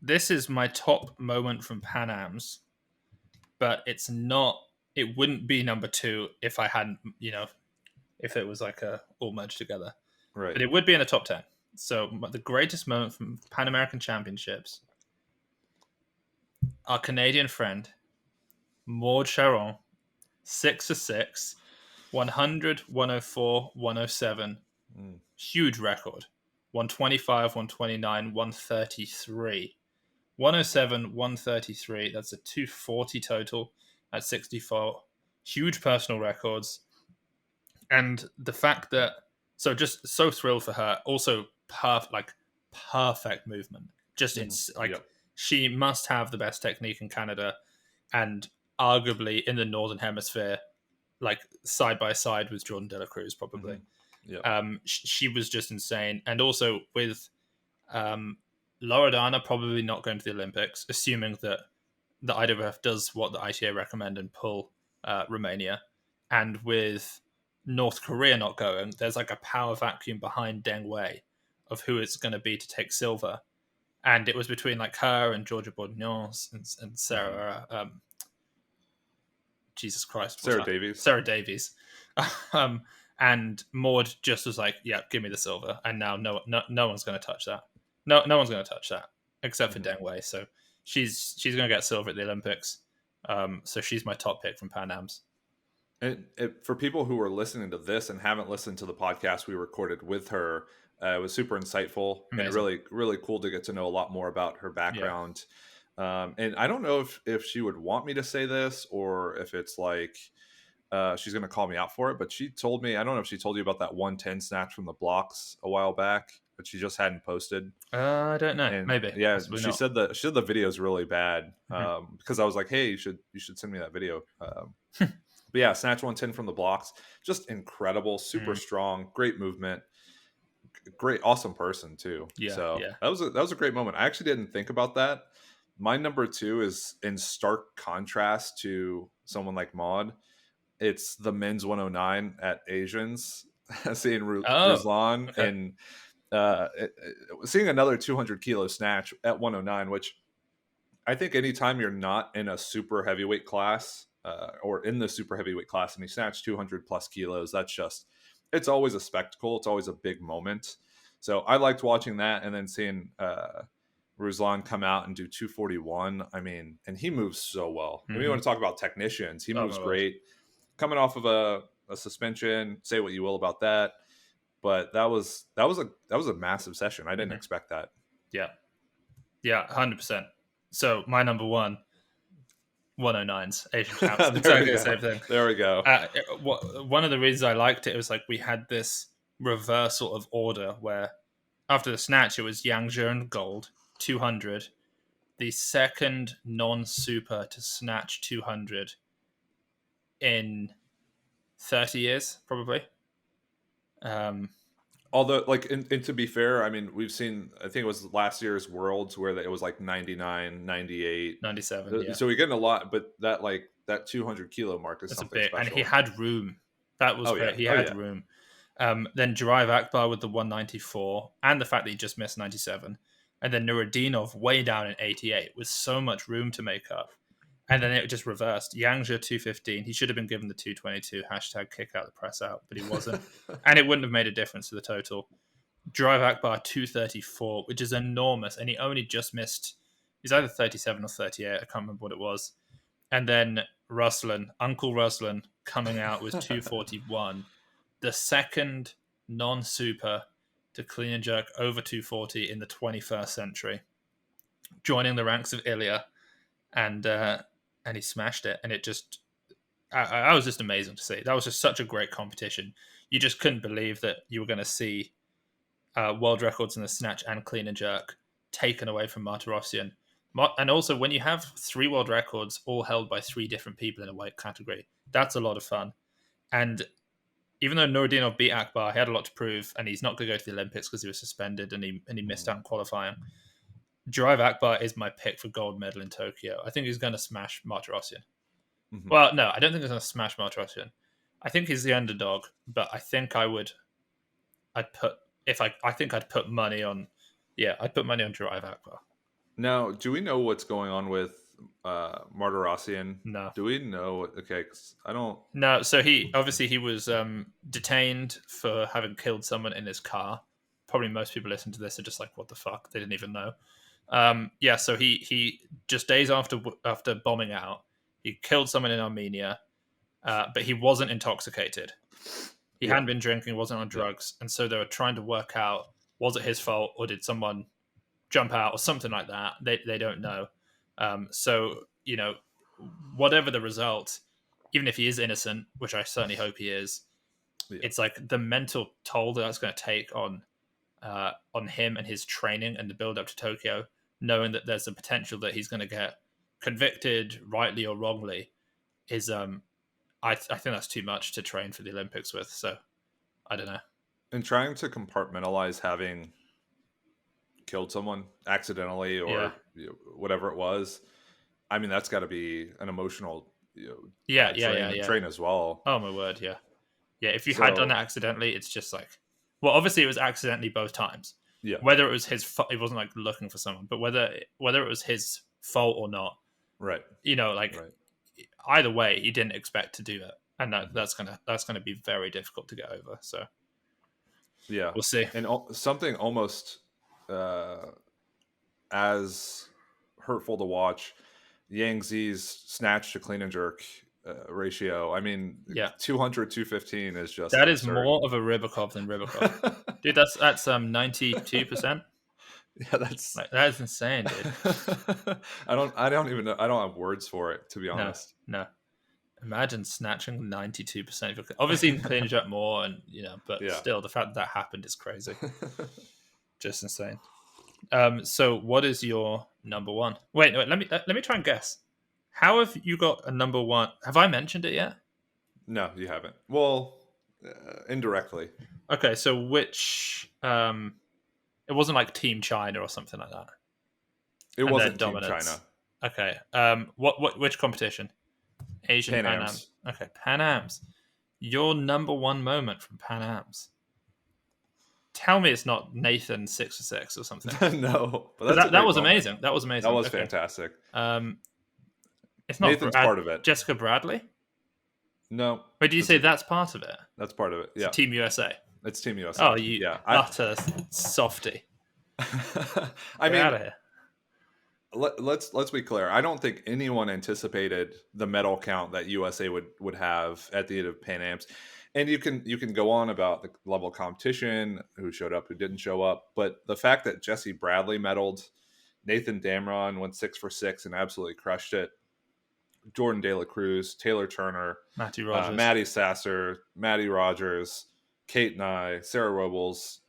this is my top moment from Pan Am's, but it's not. It wouldn't be number 2 if I hadn't, if it was like all merged together. Right. But it would be in the top 10. So the greatest moment from Pan American Championships, our Canadian friend, Maud Charon, 6 for 6, 100, 104, 107, Huge record. 125, 129, 133. 107, 133. That's a 240 total at 64. Huge personal records. And the fact that, so just so thrilled for her. Also, perfect movement. Just she must have the best technique in Canada, and arguably in the Northern Hemisphere, like side by side with Jordan De La Cruz, probably. She was just insane. And also with Loredana probably not going to the Olympics, assuming that the IWF does what the ITA recommend and pull Romania. And with North Korea not going, there's like a power vacuum behind Deng Wei of who it's going to be to take silver. And it was between like her and Georgia Bourdignon and Sarah. Jesus Christ, Sarah Davies. And Maud just was like, "Yeah, give me the silver." And now no one's going to touch that. No one's going to touch that except for Deng Wei. So she's going to get silver at the Olympics. So she's my top pick from Pan Am's. And for people who are listening to this and haven't listened to the podcast we recorded with her, it was super insightful. Amazing. And really, really cool to get to know a lot more about her background. Yeah. And I don't know if she would want me to say this or if it's like she's going to call me out for it. But she told me, I don't know if she told you about that 110 snatch from the blocks a while back, but she just hadn't posted. I don't know. And maybe. Yeah, she said the video is really bad because I was like, hey, you should send me that video. But yeah, snatch 110 from the blocks, just incredible, super strong, great movement, great, awesome person too. Yeah, so that was a great moment. I actually didn't think about that. My number 2 is in stark contrast to someone like Maud. It's the men's 109 at Asians, seeing Ruslan and seeing another 200 kilo snatch at 109, which I think anytime you're not in a super heavyweight class. Or in the super heavyweight class, and he snatched 200 plus kilos. It's always a spectacle. It's always a big moment. So I liked watching that, and then seeing Ruslan come out and do 241. I mean, and he moves so well. I mean, you want to talk about technicians? He moves great. Coming off of a suspension, say what you will about that, but that was a massive session. I didn't expect that. Yeah, 100%. So my number 1. 109s, Asian champs. Exactly the same thing. There we go. One of the reasons I liked it was like we had this reversal of order where after the snatch it was Yang Zheng gold 200, the second non-super to snatch 200 in 30 years probably. Although, like, and to be fair, I mean, we've seen, I think it was last year's Worlds where it was like 99, 98. 97, yeah. So we're getting a lot, but that 200 kilo mark is something special. And he had room. That was great. He had room. Then Juraj Akbar with the 194, and the fact that he just missed 97. And then Nuradinov way down in 88 with so much room to make up. And then it just reversed. Yangzhe 215. He should have been given the 222 # kick out the press out, but he wasn't. And it wouldn't have made a difference to the total. Juraj Akbar 234, which is enormous. And he only just missed, he's either 37 or 38. I can't remember what it was. And then Uncle Ruslan coming out with 241. The second non-super to clean and jerk over 240 in the 21st century. Joining the ranks of Ilya. And he smashed it, and it just, I was just amazing to see. That was just such a great competition. You just couldn't believe that you were going to see world records in the snatch and clean and jerk taken away from Martirosyan. And also, when you have 3 world records all held by 3 different people in a weight category, that's a lot of fun. And even though Nuradinov beat Akbar, he had a lot to prove, and he's not going to go to the Olympics because he was suspended and he missed out on qualifying. Juraj Akbar is my pick for gold medal in Tokyo. I think he's going to smash Martirosyan. Well, no, I don't think he's going to smash Martirosyan. I think he's the underdog, but I think I'd put money on Juraj Akbar. Now, do we know what's going on with Martirosyan? No. Do we know? Okay, 'cause I don't. No, so he was detained for having killed someone in his car. Probably most people listen to this are just like, what the fuck? They didn't even know. So he just days after bombing out, he killed someone in Armenia, but he wasn't intoxicated. He hadn't been drinking, wasn't on drugs, and so they were trying to work out, was it his fault or did someone jump out or something like that? They don't know. So whatever the result, even if he is innocent, which I certainly hope he is, it's like the mental toll that's going to take on him and his training and the build up to Tokyo, knowing that there's a potential that he's going to get convicted, rightly or wrongly, is I think that's too much to train for the Olympics with. So I don't know. And trying to compartmentalize having killed someone accidentally or whatever it was, I mean, that's got to be an emotional train as well. Oh my word, yeah. If you had done it accidentally, it's just like, well, obviously it was accidentally both times. Yeah. Whether it was his fault, it wasn't like looking for someone, but whether it was his fault or not, right? Either way, he didn't expect to do it, and that's gonna be very difficult to get over. So yeah, we'll see. And something almost as hurtful to watch, Yang Zi's snatch to clean and jerk ratio. I mean, 200, 215 is just that absurd. Is more of a Rybakov than Rybakov. Dude, that's 92%. Yeah, that is insane, dude. I don't even know. I don't have words for it, to be honest. No. Imagine snatching 92%. Obviously, you can clean and jerk more, and but still, the fact that happened is crazy. Just insane. So what is your number one? Wait, let me try and guess. How have you got a number one? Have I mentioned it yet? No, you haven't. Well, indirectly. Okay, so which it wasn't like Team China or something like that. It wasn't Team China. Okay. Which competition? Asian Pan Ams. Okay, Pan Ams. Your number one moment from Pan Ams. Tell me it's not Nathan 6 for 6 or something. No, but that was amazing. That was amazing. That was fantastic. It's not Nathan's part of it. Jessica Bradley? No. Wait, did you say that's part of it? That's part of it. Yeah. Team USA. It's Team USA. Oh, you utter softy. I mean, out of here. Let's be clear. I don't think anyone anticipated the medal count that USA would have at the end of Pan Ams. And you can go on about the level of competition, who showed up, who didn't show up, but the fact that Jesse Bradley medaled, Nathan Damron went 6 for 6 and absolutely crushed it. Jordan De La Cruz, Taylor Turner, Maddie Sasser, Maddie Rogers, Kate and I, Sarah Robles,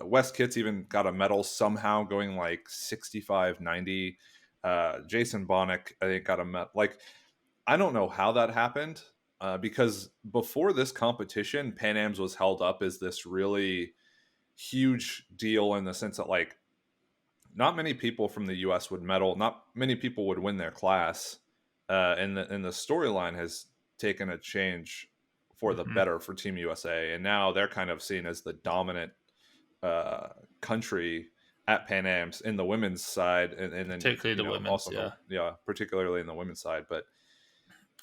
Wes Kitts even got a medal somehow, going like 65-90. Jason Bonnick, I think, got a medal. Like, I don't know how that happened, because before this competition, Pan Ams was held up as this really huge deal in the sense that, like, not many people from the U.S. would medal, not many people would win their class, and the storyline has taken a change for the better for Team USA, and now they're kind of seen as the dominant country at Pan Ams in the women's side, and then particularly the women's, also, particularly in the women's side. But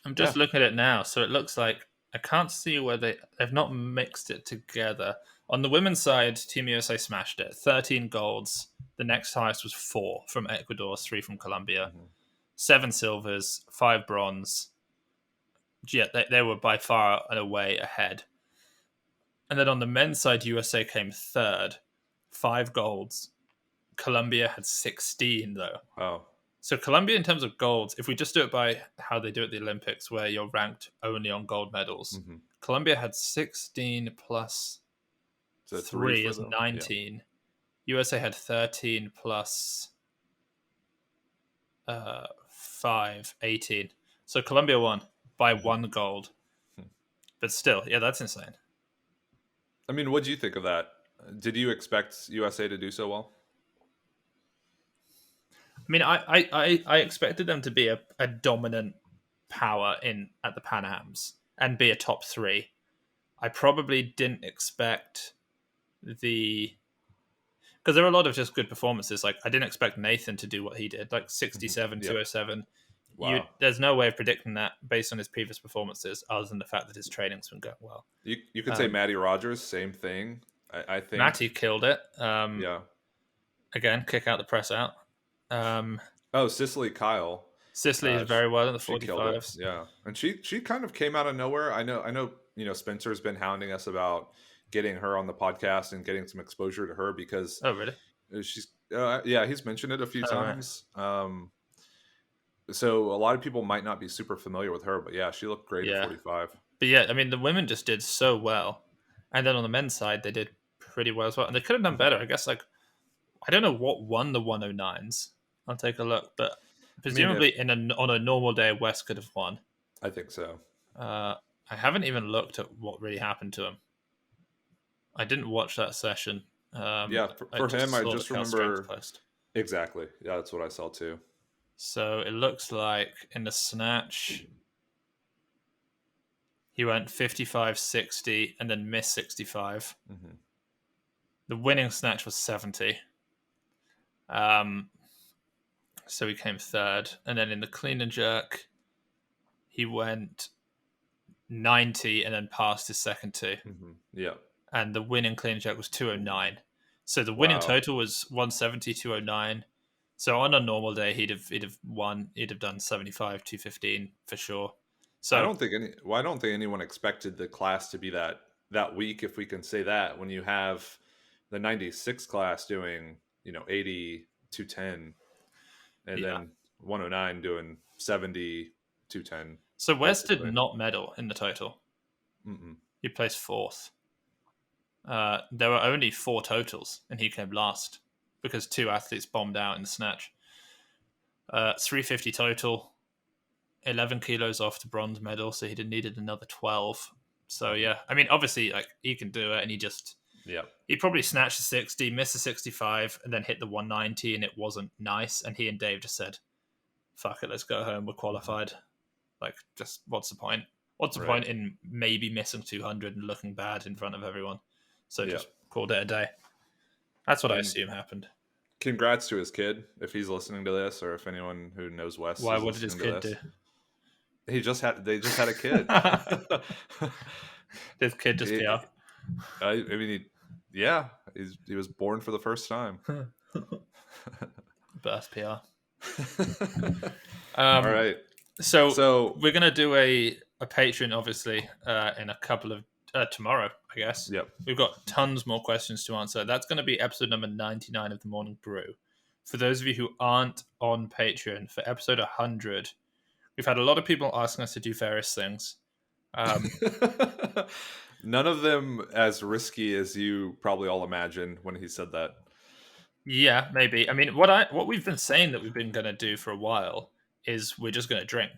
I'm just looking at it now, so it looks like I can't see where they've not mixed it together. On the women's side, Team USA smashed it. 13 golds. The next highest was 4 from Ecuador, 3 from Colombia, 7 silvers, 5 bronze. Yeah, they were by far and away ahead. And then on the men's side, USA came third, 5 golds. Colombia had 16, though. Wow. So Colombia, in terms of golds, if we just do it by how they do at the Olympics, where you're ranked only on gold medals, Colombia had 16 plus 3 is 19. Yeah. USA had 13 plus 5, 18. So Colombia won by 1 gold. But still, that's insane. I mean, what do you think of that? Did you expect USA to do so well? I mean, I expected them to be a dominant power at the Pan Ams and be a top 3. I probably didn't expect because there are a lot of just good performances. Like, I didn't expect Nathan to do what he did, like 67, 207. Wow. There's no way of predicting that based on his previous performances, other than the fact that his training's been going well. You could say Maddie Rogers, same thing. I think Matty killed it. Again, kick out the press out. Cicely Kyle. Sicily is very well in the She killed it. 45s. Yeah, and she kind of came out of nowhere. I know. Spencer's been hounding us about getting her on the podcast and getting some exposure to her because Oh, really? she's he's mentioned it a few All right. times. So a lot of people might not be super familiar with her, but yeah, she looked great at 45. But yeah, I mean, the women just did so well, and then on the men's side, they did pretty well as well, and they could have done better. I guess I don't know what won the 109s. I'll take a look, but presumably on a normal day, West could have won. I think so. I haven't even looked at what really happened to him. I didn't watch that session. For him, I just remember exactly. Yeah, that's what I saw too. So it looks like in the snatch, he went 55, 60, and then missed 65. Mm-hmm. The winning snatch was 70. So he came third. And then in the clean and jerk, he went 90 and then passed his second two. Mm-hmm. Yeah. And the winning clean and jerk was 209. So the winning total was 170, 209. So on a normal day, he'd have won. He'd have done 75, 215 for sure. So I don't think anyone expected the class to be that weak, if we can say that, when you have the 96 class doing 80, 210, and then 109 doing 70, 210. So West did not medal in the total. Mm-mm. He placed fourth. There were only 4 totals, and he came last because 2 athletes bombed out in the snatch. 350 total, 11 kilos off to bronze medal, so he needed another 12. So yeah, I mean, obviously, like, he can do it, and he probably snatched the 60, missed the 65, and then hit the 190, and it wasn't nice. And he and Dave just said, "Fuck it, let's go home. We're qualified. Like, just what's the point? What's the point in maybe missing 200 and looking bad in front of everyone?" So just called it a day. That's what I assume happened. Congrats to his kid, if he's listening to this, or if anyone who knows Wes. Why? What did his kid do? They just had a kid. This kid just PR. I mean, he was born for the first time. Best PR. All right. So we're gonna do a Patreon, obviously, in a couple of tomorrow, I guess. Yep. We've got tons more questions to answer. That's going to be episode number 99 of the Morning Brew. For those of you who aren't on Patreon, for episode 100, we've had a lot of people asking us to do various things. None of them as risky as you probably all imagined when he said that. Yeah, maybe. I mean, what we've been saying that we've been going to do for a while is we're just going to drink.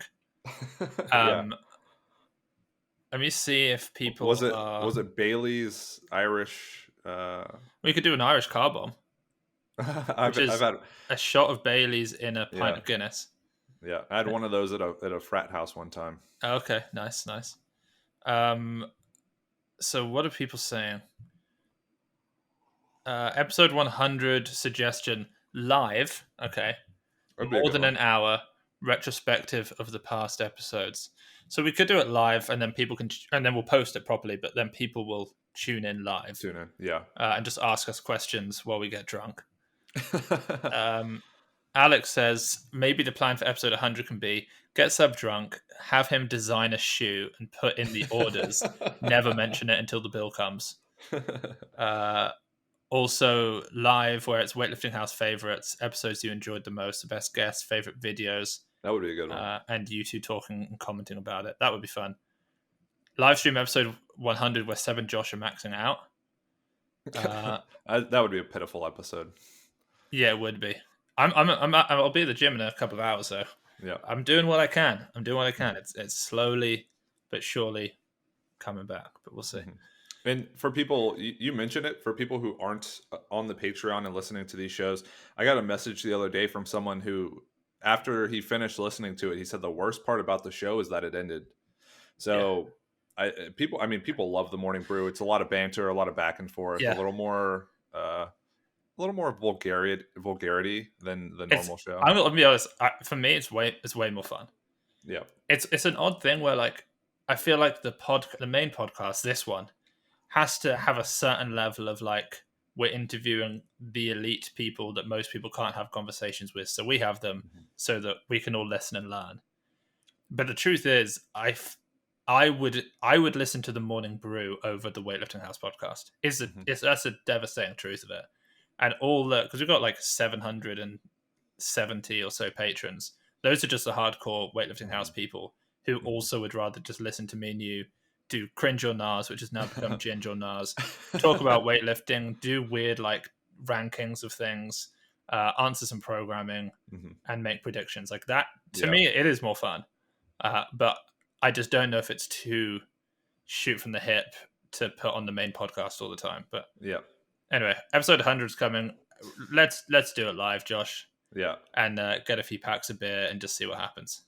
Let me see if people was it Bailey's Irish. We could do an Irish car bomb. I've had a shot of Bailey's in a pint of Guinness. Yeah, I had one of those at a frat house one time. Okay, nice. So what are people saying? Episode 100 suggestion live. Okay, more than an hour retrospective of the past episodes. So we could do it live, and then people can, and then we'll post it properly. But then people will tune in live. And just ask us questions while we get drunk. Alex says maybe the plan for episode 100 can be get Seb drunk, have him design a shoe and put in the orders. Never mention it until the bill comes. Also live, where it's Weightlifting House favorites, episodes you enjoyed the most, the best guests, favorite videos. That would be a good one. And you two talking and commenting about it. That would be fun. Live stream episode 100 where Seb and Josh are maxing out. That would be a pitiful episode. Yeah, it would be. I'll be at the gym in a couple of hours, though. Yeah, I'm doing what I can. It's slowly but surely coming back, but we'll see. Mm-hmm. And for people, you mentioned it, for people who aren't on the Patreon and listening to these shows, I got a message the other day from someone who, after he finished listening to it, he said the worst part about the show is that it ended. So people love the Morning Brew. It's a lot of banter, a lot of back and forth, a little more vulgarity than the normal show. I'm gonna be honest. For me, it's way more fun. Yeah, it's an odd thing where, like, I feel like the main podcast, this one, has to have a certain level of, like, we're interviewing the elite people that most people can't have conversations with. So we have them so that we can all listen and learn. But the truth is, I would listen to the Morning Brew over the Weightlifting House podcast. That's a devastating truth of it. And all the, because we've got like 770 or so patrons. Those are just the hardcore Weightlifting House people who also would rather just listen to me and you do cringe or NARS, which has now become ginge or NARS, talk about weightlifting, do weird like rankings of things, answer some programming, and make predictions. Like that, to me, it is more fun. But I just don't know if it's too shoot from the hip to put on the main podcast all the time. But anyway, episode 100 is coming. Let's do it live, Josh. Yeah. And get a few packs of beer and just see what happens.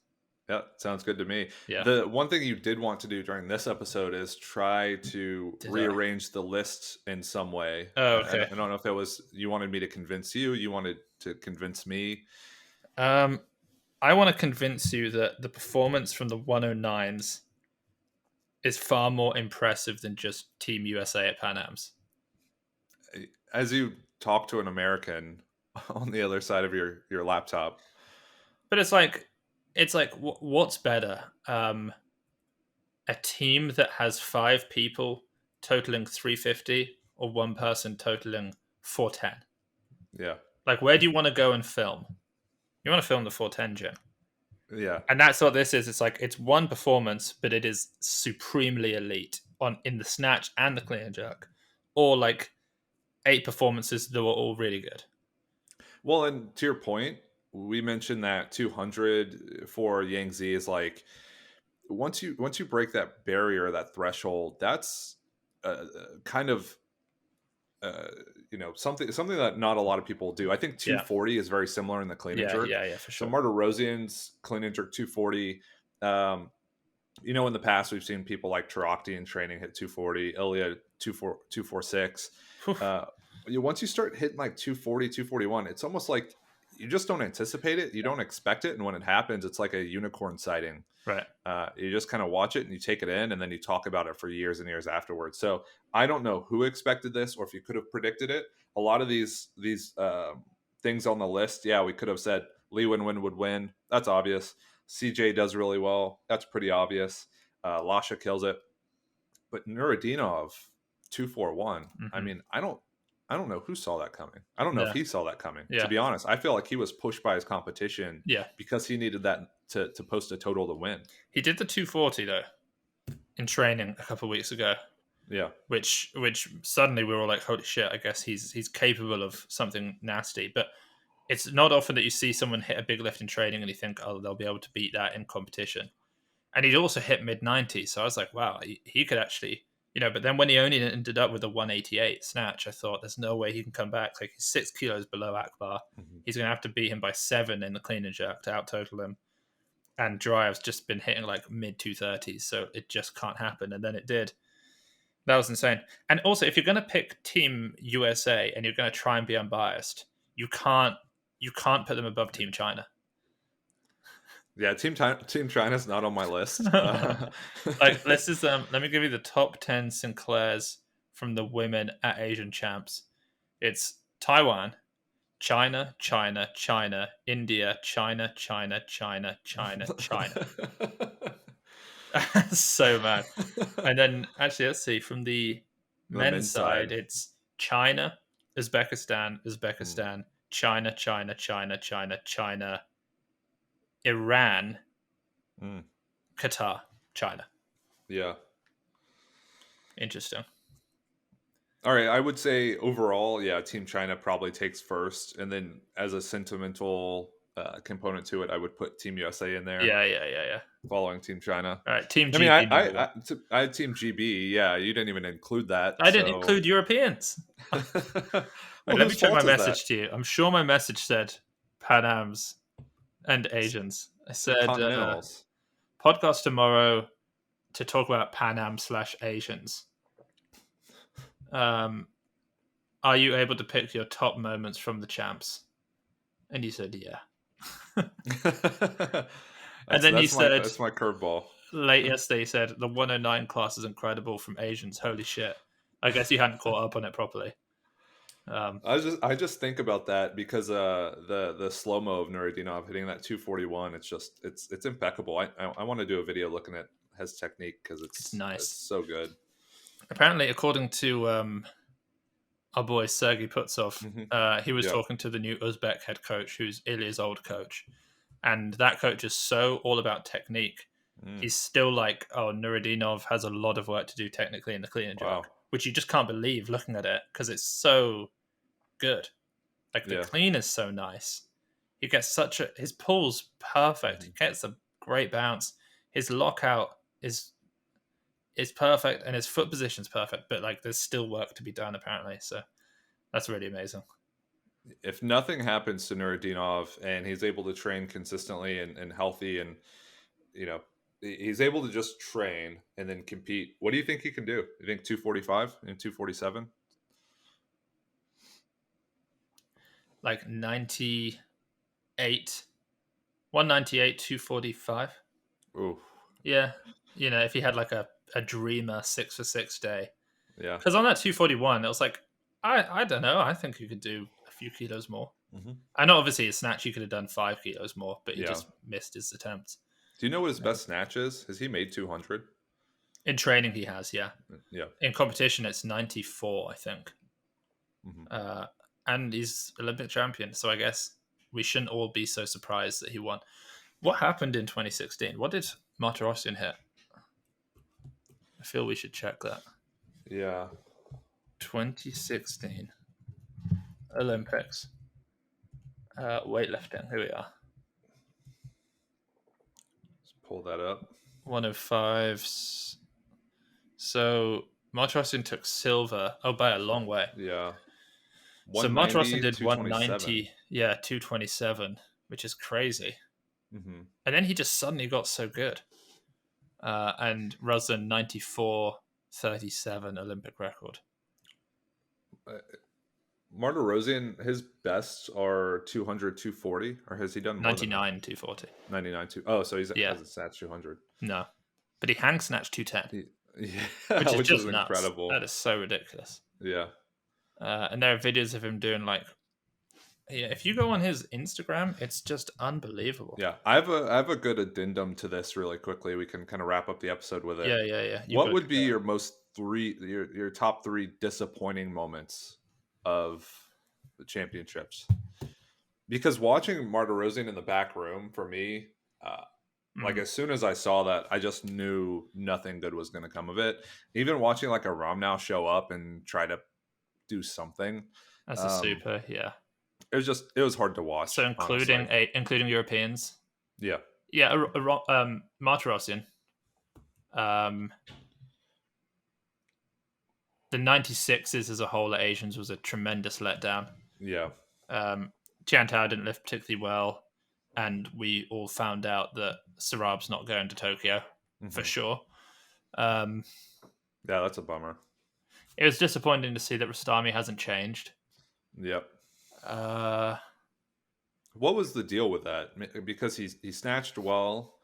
Yeah, sounds good to me. Yeah. The one thing you did want to do during this episode is try to rearrange the list in some way. Oh, okay. I don't know if that was, you wanted me to convince you wanted to convince me. I want to convince you that the performance from the 109s is far more impressive than just Team USA at Pan Am's. As you talk to an American on the other side of your laptop. But it's like what's better? A team that has 5 people totaling 350 or one person totaling 410? Yeah. Like, where do you want to go and film? You want to film the 410 gym. Yeah. And that's what this is. It's like, it's one performance, but it is supremely elite in the snatch and the clean and jerk. Or like 8 performances that were all really good. Well, and to your point, we mentioned that 200 for Yangzi is like, once you break that barrier, that threshold, that's kind of something that not a lot of people do. I think 240 is very similar in the clean and jerk. Yeah, for sure. So Martirosyan's clean and jerk 240. In the past we've seen people like Tarakti in training hit 240, Ilya 246. Once you start hitting like 240, 241, it's almost like you just don't anticipate it. You don't expect it. And when it happens, it's like a unicorn sighting. Right. You just kind of watch it and you take it in and then you talk about it for years and years afterwards. So I don't know who expected this or if you could have predicted it. A lot of these things on the list, we could have said Lee Win-Win would win. That's obvious. CJ does really well. That's pretty obvious. Lasha kills it. But Nuradinov, 241. I mean, I don't know who saw that coming. I don't know if he saw that coming. To be honest, I feel like he was pushed by his competition because he needed that to post a total to win. He did the 240 though in training a couple of weeks ago. Yeah. Which suddenly we were all like, holy shit, I guess he's capable of something nasty. But it's not often that you see someone hit a big lift in training and you think, oh, they'll be able to beat that in competition. And he'd also hit mid-90s. So I was like, wow, he could actually... but then when he only ended up with a 188 snatch, I thought there's no way he can come back. Like, he's 6 kilos below Akbar. He's going to have to beat him by 7 in the clean and jerk to out-total him. And Dryev's just been hitting like mid-230s, so it just can't happen. And then it did. That was insane. And also, if you're going to pick Team USA and you're going to try and be unbiased, you can't put them above Team China. Yeah, Team China's not on my list. Like, this is let me give you the top 10 Sinclairs from the women at Asian Champs. It's Taiwan, China, China, China, India, China, China, China, China, China. So mad. And then actually, let's see, from the men's side, it's China, Uzbekistan, China, China, China, China, China, Iran, Qatar, China. Yeah. Interesting. All right, I would say overall, Team China probably takes first, and then as a sentimental component to it, I would put Team USA in there. Yeah. Following Team China. All right, Team GB. I had Team GB. Yeah, you didn't even include that. I didn't include Europeans. Let me check my message to you. I'm sure my message said Pan Am's and Asians. I said podcast tomorrow to talk about Pan Am /Asians. Are you able to pick your top moments from the champs? And you said, yeah. And then you said, that's my curveball. Late yesterday, you said the 109 class is incredible from Asians. Holy shit. I guess you hadn't caught up on it properly. I just think about that because the slow mo of Nuradinov hitting that 241, it's impeccable. I want to do a video looking at his technique because It's it's nice. so good. Apparently, according to our boy Sergey Putsov, he was Yeah. talking to the new Uzbek head coach, who's Ilya's old coach, and that coach is so all about technique. He's still like, oh, Nuradinov has a lot of work to do technically in the clean and jerk, Wow. which you just can't believe looking at it because it's so good. Like the Yeah. clean is so nice. He gets his pull's perfect. He gets a great bounce. His lockout is perfect and his foot position's perfect, but like there's still work to be done apparently. So that's really amazing. If nothing happens to Nuradinov and he's able to train consistently and healthy and he's able to just train and then compete, what do you think he can do? You think 245 and 247? Like 198, 245. Ooh. Yeah. If he had like a dreamer 6 for 6 day. Yeah. Because on that 241, it was like, I don't know. I think you could do a few kilos more. I know obviously his snatch, he could have done 5 kilos more, but he just missed his attempts. Do you know what his best snatch is? Has he made 200? In training, he has, yeah. Yeah. In competition, it's 94, I think. And he's Olympic champion, so I guess we shouldn't all be so surprised that he won. What happened in 2016? What did Martirosyan hit? I feel we should check that. Yeah. 2016 Olympics. Weightlifting. Here we are. Let's pull that up. 105. So Martirosyan took silver. Oh, by a long way. Yeah. So Martirosyan did 190. Yeah, 227, which is crazy. And then he just suddenly got so good. And Ruslan 94.37 Olympic record. Martirosyan, his bests are 200, 240, or has he done more 99, 240. 99, 2. Oh, so he hasn't snatched 200. No, but he hang snatched 210. Yeah, which is just incredible. That is so ridiculous. Yeah. And there are videos of him doing like, if you go on his Instagram, it's just unbelievable. Yeah, I have a good addendum to this really quickly. We can kind of wrap up the episode with it. Yeah. What would be your your top 3 disappointing moments of the championships? Because watching Martirosyan in the back room for me, like as soon as I saw that, I just knew nothing good was going to come of it. Even watching like a Romnow show up and try to do something as a super, yeah. It was hard to watch. So including Europeans. Yeah. Yeah, Martirosyan. The 96s as a whole at Asians was a tremendous letdown. Yeah. Jiantao didn't lift particularly well, and we all found out that Sarab's not going to Tokyo for sure. Yeah, that's a bummer. It was disappointing to see that Rostami hasn't changed. Yep. What was the deal with that? Because he snatched well,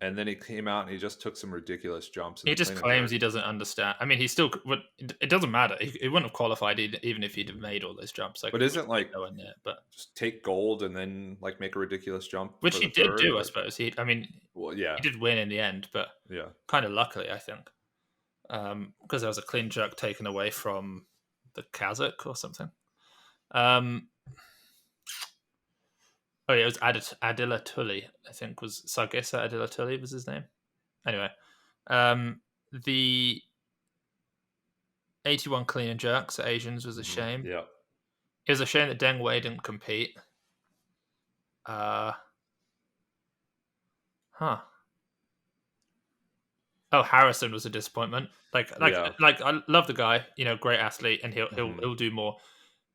and then he came out and he just took some ridiculous jumps. He just claims he doesn't understand. I mean, he still would. It doesn't matter. He wouldn't have qualified even if he'd have made all those jumps. Like, but isn't like going there, but just take gold and then like make a ridiculous jump, which he did do, I suppose. He did win in the end, but yeah, kind of luckily, I think, because there was a clean jerk taken away from the Kazakh or something. Oh yeah, it was Adila Tully, I think was Sargesa Adila Tully was his name. Anyway, the 81 clean and jerks at Asians was a shame. Yeah, it was a shame that Deng Wei didn't compete. Oh, Harrison was a disappointment. Like I love the guy, great athlete, and he'll do more.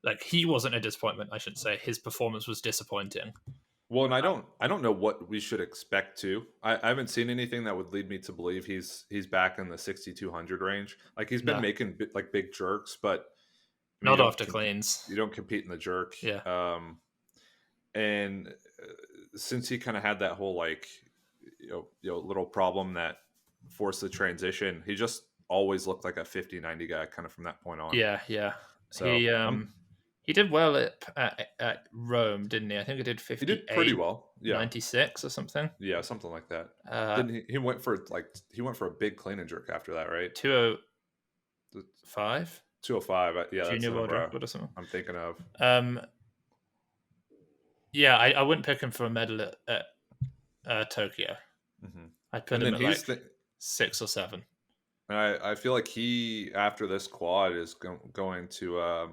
Like he wasn't a disappointment, I should say. His performance was disappointing. Well, and I don't know what we should expect to. I haven't seen anything that would lead me to believe he's back in the 6,200 range. Like he's been making like big jerks, but not after cleans. You don't compete in the jerk. Yeah. And since he kind of had that whole like little problem that forced the transition, he just always looked like a 50-90 guy kind of from that point on. Yeah. So He did well at Rome, didn't he? I think he did He did pretty 58, well. Yeah. 96 or something. Yeah, something like that. Uh, Didn't he went for a big clean and jerk after that, right? 205 205. Yeah, that's junior the world number record or something. I'm thinking of. Yeah, I wouldn't pick him for a medal at Tokyo. Mm-hmm. I'd put him at like 6 or 7. And I feel like he, after this quad, is going to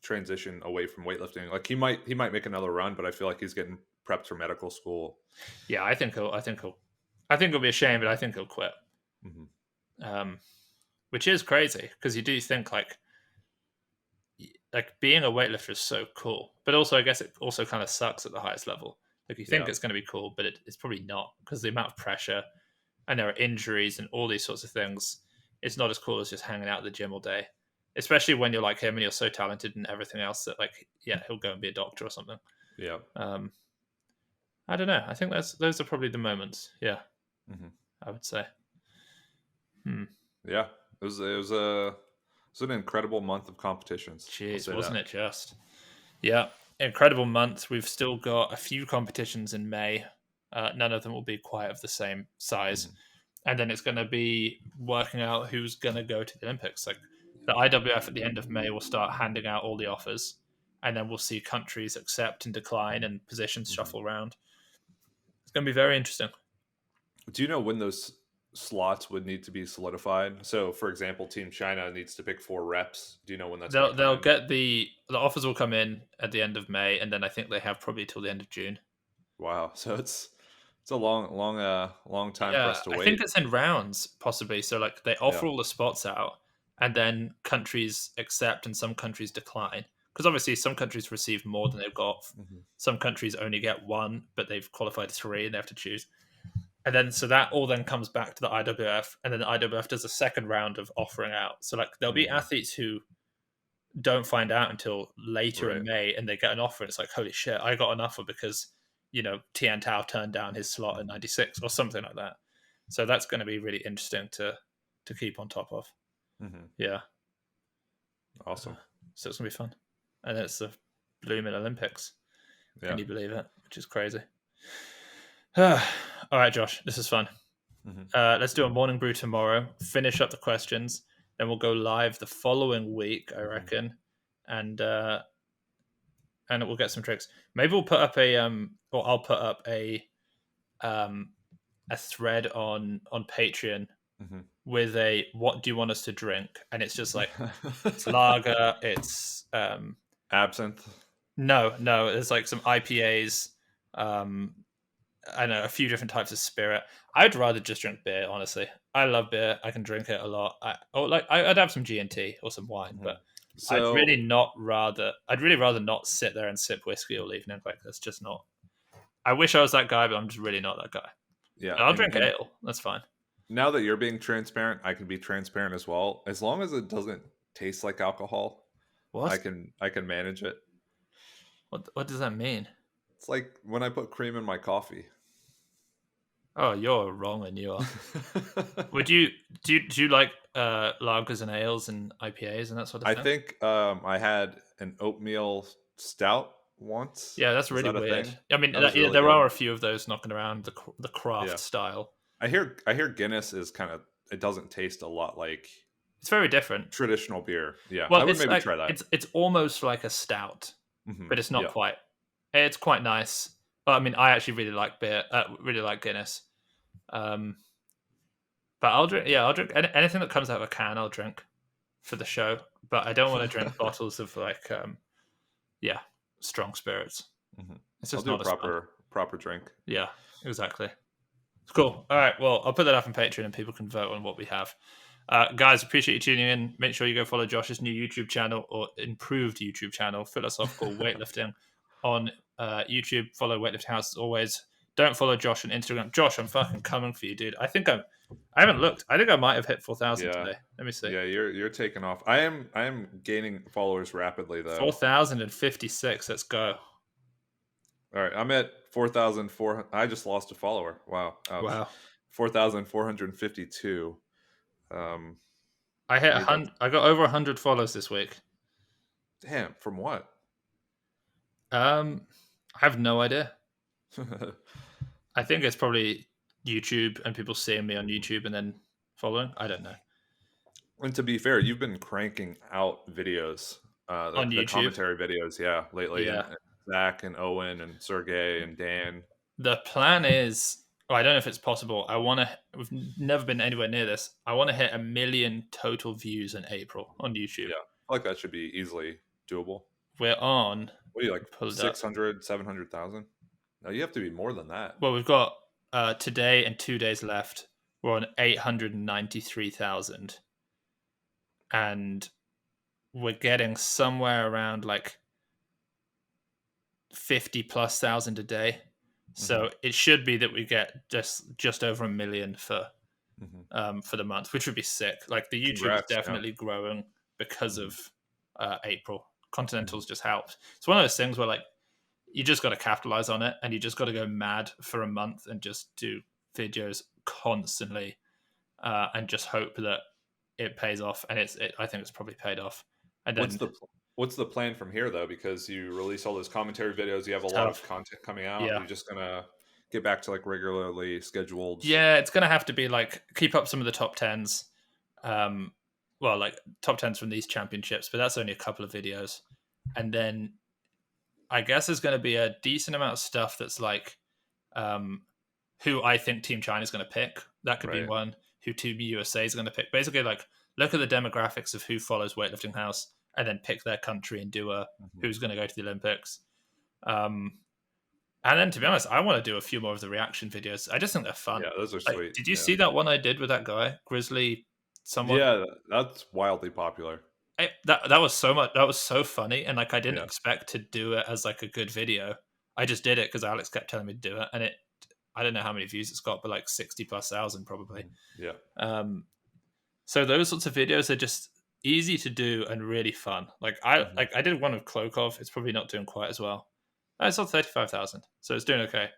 transition away from weightlifting. Like he might make another run, but I feel like he's getting prepped for medical school. Yeah, I think it'll be a shame, but I think he'll quit. Mm-hmm. Which is crazy because you do think like being a weightlifter is so cool, but also I guess it also kind of sucks at the highest level. Like you think it's going to be cool, but it's probably not because the amount of pressure and there are injuries and all these sorts of things. It's not as cool as just hanging out at the gym all day, especially when you're like him and you're so talented and everything else that like, yeah, he'll go and be a doctor or something. Yeah. I don't know. I think those are probably the moments. Yeah. Mm-hmm. I would say. Yeah. It was an incredible month of competitions. Jeez, wasn't it just? Yeah. Incredible month. We've still got a few competitions in May. None of them will be quite of the same size. Mm-hmm. And then it's going to be working out who's going to go to the Olympics. Like the IWF at the end of May will start handing out all the offers, and then we'll see countries accept and decline and positions shuffle around. It's going to be very interesting. Do you know when those slots would need to be solidified? So, for example, Team China needs to pick 4 reps. Do you know when that's? They'll get the offers will come in at the end of May, and then I think they have probably till the end of June. Wow, so it's a long time for us to wait. I think it's in rounds, possibly. So like they offer all the spots out, and then countries accept and some countries decline. Because obviously some countries receive more than they've got. Mm-hmm. Some countries only get 1, but they've qualified 3 and they have to choose. And then so that all then comes back to the IWF, and then the IWF does a second round of offering out. So like there'll be athletes who don't find out until later in May, and they get an offer, and it's like, holy shit, I got an offer because Tian Tao turned down his slot at 96 or something like that. So that's going to be really interesting to keep on top of. Mm-hmm. Yeah. Awesome. So it's going to be fun. And it's the blooming Olympics. Yeah. Can you believe it? Which is crazy. All right, Josh, this is fun. Mm-hmm. Let's do a morning brew tomorrow, finish up the questions, then we'll go live the following week, I reckon. And we'll get some tricks. Maybe we'll put up or I'll put up a thread on Patreon with a what do you want us to drink, and it's just like it's lager, it's absinthe. No, there's like some IPAs, I know a few different types of spirit. I'd rather just drink beer, honestly. I love beer. I can drink it a lot. I'd have some G&T or some wine, but I'd really rather not sit there and sip whiskey all evening. Like that's just not. I wish I was that guy, but I'm just really not that guy. Yeah, I'll drink ale. That's fine. Now that you're being transparent, I can be transparent as well. As long as it doesn't taste like alcohol, I can manage it. What does that mean? It's like when I put cream in my coffee. Oh, you're wrong, and you are. Would you do you like lagers and ales and IPAs and that sort of thing? I think I had an oatmeal stout once. Yeah, that's really weird. I mean, there are a few of those knocking around the craft style. I hear Guinness is kind of, it doesn't taste a lot like. It's very different. Traditional beer. Yeah, well, I would maybe try that. It's almost like a stout, but it's not quite. It's quite nice. But I mean, I actually really like beer. Really like Guinness. But I'll drink. Yeah, I'll drink anything that comes out of a can. I'll drink for the show. But I don't want to drink bottles of like, strong spirits. Mm-hmm. It's just not a proper drink. Yeah, exactly. Cool. All right. Well, I'll put that up on Patreon, and people can vote on what we have. Guys, appreciate you tuning in. Make sure you go follow Josh's new YouTube channel or improved YouTube channel, philosophical weightlifting on YouTube. Follow Weightlifting House as always. Don't follow Josh on Instagram. Josh, I'm fucking coming for you, dude. I haven't looked. I think I might have hit 4,000 today. Let me see. Yeah, you're taking off. I am gaining followers rapidly though. 4,056. Let's go. All right, I'm at 4,400. I just lost a follower. Wow. Ouch. Wow. 4,452. I hit 100. I got over 100 follows this week. Damn, from what? I have no idea. I think it's probably YouTube and people seeing me on YouTube and then following. I don't know. And to be fair, you've been cranking out videos, On the YouTube, commentary videos, yeah, lately, yeah. and Zach and Owen and Sergey and Dan. The plan is, I don't know if it's possible. I want to. We've never been anywhere near this. I want to hit 1 million total views in April on YouTube. Yeah, I feel like that should be easily doable. We're on. What are you like, Pull it up. 600, 700,000? No, you have to be more than that. Well, we've got today and 2 days left. We're on 893,000, and we're getting somewhere around like 50 plus thousand a day. So it should be that we get just over 1 million for the month, which would be sick. Like the YouTube Congrats, is yeah. definitely growing because of April. Continental's just helped. It's one of those things where like you just got to capitalize on it, and you just got to go mad for a month and just do videos constantly, and just hope that it pays off. And I think it's probably paid off. And then What's the plan from here though? Because you release all those commentary videos, you have a lot of content coming out. Yeah. You're just gonna get back to like regularly scheduled. Yeah, it's gonna have to be like keep up some of the top tens. Well, like top tens from these championships, but that's only a couple of videos. And then I guess there's going to be a decent amount of stuff that's like who I think Team China is going to pick. That could be one. Who Team USA is going to pick. Basically, like look at the demographics of who follows Weightlifting House, and then pick their country and do a who's going to go to the Olympics. And then, to be honest, I want to do a few more of the reaction videos. I just think they're fun. Yeah, those are like, sweet. Did you see that one I did with that guy, Grizzly? Someone? Yeah, that's wildly popular. That was so much. That was so funny, and like I didn't expect to do it as like a good video. I just did it because Alex kept telling me to do it, and I don't know how many views it's got, but like 60 plus thousand probably. Yeah. So those sorts of videos are just easy to do and really fun. Like I did one with Klokov. It's probably not doing quite as well. It's on 35,000, so it's doing okay,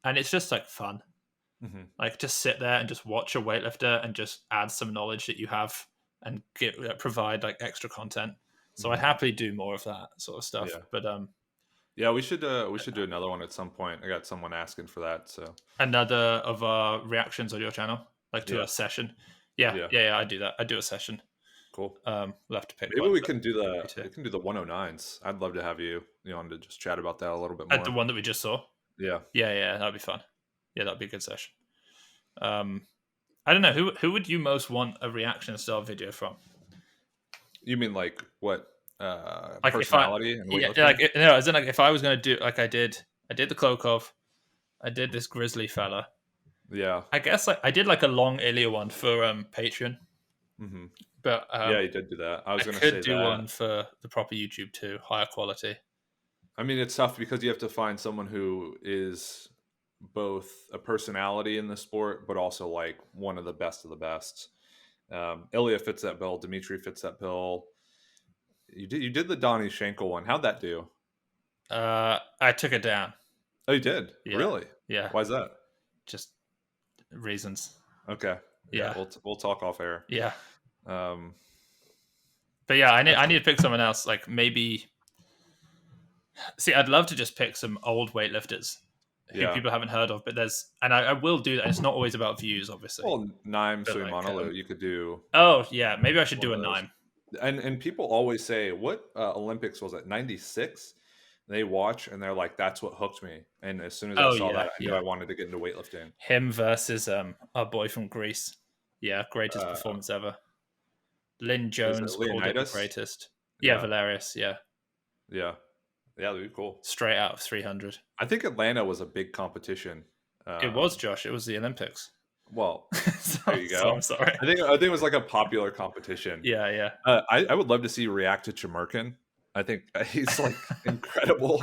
and it's just like fun. Like just sit there and just watch a weightlifter and just add some knowledge that you have and provide like extra content. So I'd happily do more of that sort of stuff. Yeah. But yeah, we should do another one at some point. I got someone asking for that. So another of our reactions on your channel, like to a session. Yeah, I do that. I do a session. Cool. We'll have to pick. Maybe we can do the 109s. I'd love to have you on to just chat about that a little bit more. At the one that we just saw. Yeah, that'd be fun. Yeah, that'd be a good session. I don't know who would you most want a reaction style video from? You mean like what? Like personality and weightlifting? As in like if I was going to do like I did the Klokov, I did this Grizzly fella. Yeah, I guess like I did like a long Ilya one for Patreon. But yeah, you did do that. I was going to say do one for the proper YouTube too, higher quality. I mean, it's tough because you have to find someone who is both a personality in the sport, but also like one of the best. Ilya fits that bill. Dimitri fits that bill. You did the Donnie Schenkel one. How'd that do? I took it down. Oh, you did? Yeah. Really? Yeah. Why is that? Just reasons. Okay. Yeah. We'll talk off air. Yeah. But yeah, I need to pick someone else. Like maybe. See, I'd love to just pick some old weightlifters who people haven't heard of, but I will do that. It's not always about views, obviously. Well, Naim Suimanalu, you could do. Oh yeah, maybe I should do a Naim. And people always say, what Olympics was it? 96? They watch and they're like, that's what hooked me. And as soon as I saw that, I knew I wanted to get into weightlifting. Him versus our boy from Greece. Yeah, greatest performance ever. Lynn Jones called it the greatest. Yeah, Valerius. Yeah. Yeah. Yeah, that'd be cool. Straight out of 300. I think Atlanta was a big competition. It was, Josh. It was the Olympics. Well, there you go. So I'm sorry. I think it was like a popular competition. Yeah. I would love to see React to Chamerkin. I think he's like incredible.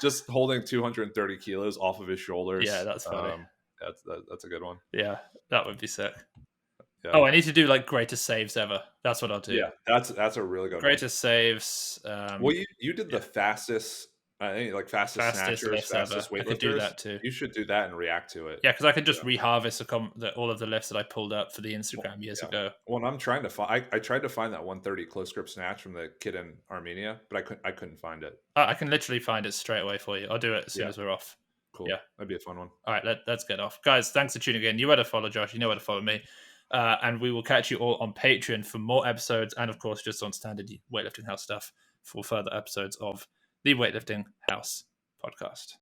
Just holding 230 kilos off of his shoulders. Yeah, that's funny. That's a good one. Yeah, that would be sick. Yeah. Oh, I need to do like greatest saves ever. That's what I'll do. Yeah, that's a really good greatest saves. Well, you did the fastest I think like fastest Fastest snatchers, lifts ever. fastest I could do weightlifters. that too. You should do that and react to it. Yeah, because I could just Yeah. reharvest all of the lifts that I pulled up for the Well, Instagram years yeah. ago. Well, and I'm trying to find. I tried to find that 130 close grip snatch from the kid in Armenia, but I couldn't find it. I can literally find it straight away for you. I'll do it as soon Yeah, as we're off. cool. Yeah. That'd be a fun one. All right, let's get off. Guys, thanks for tuning in. You know where to follow Josh. You know where to follow me. And we will catch you all on Patreon for more episodes and, of course, just on standard Weightlifting House stuff for further episodes of the Weightlifting House podcast.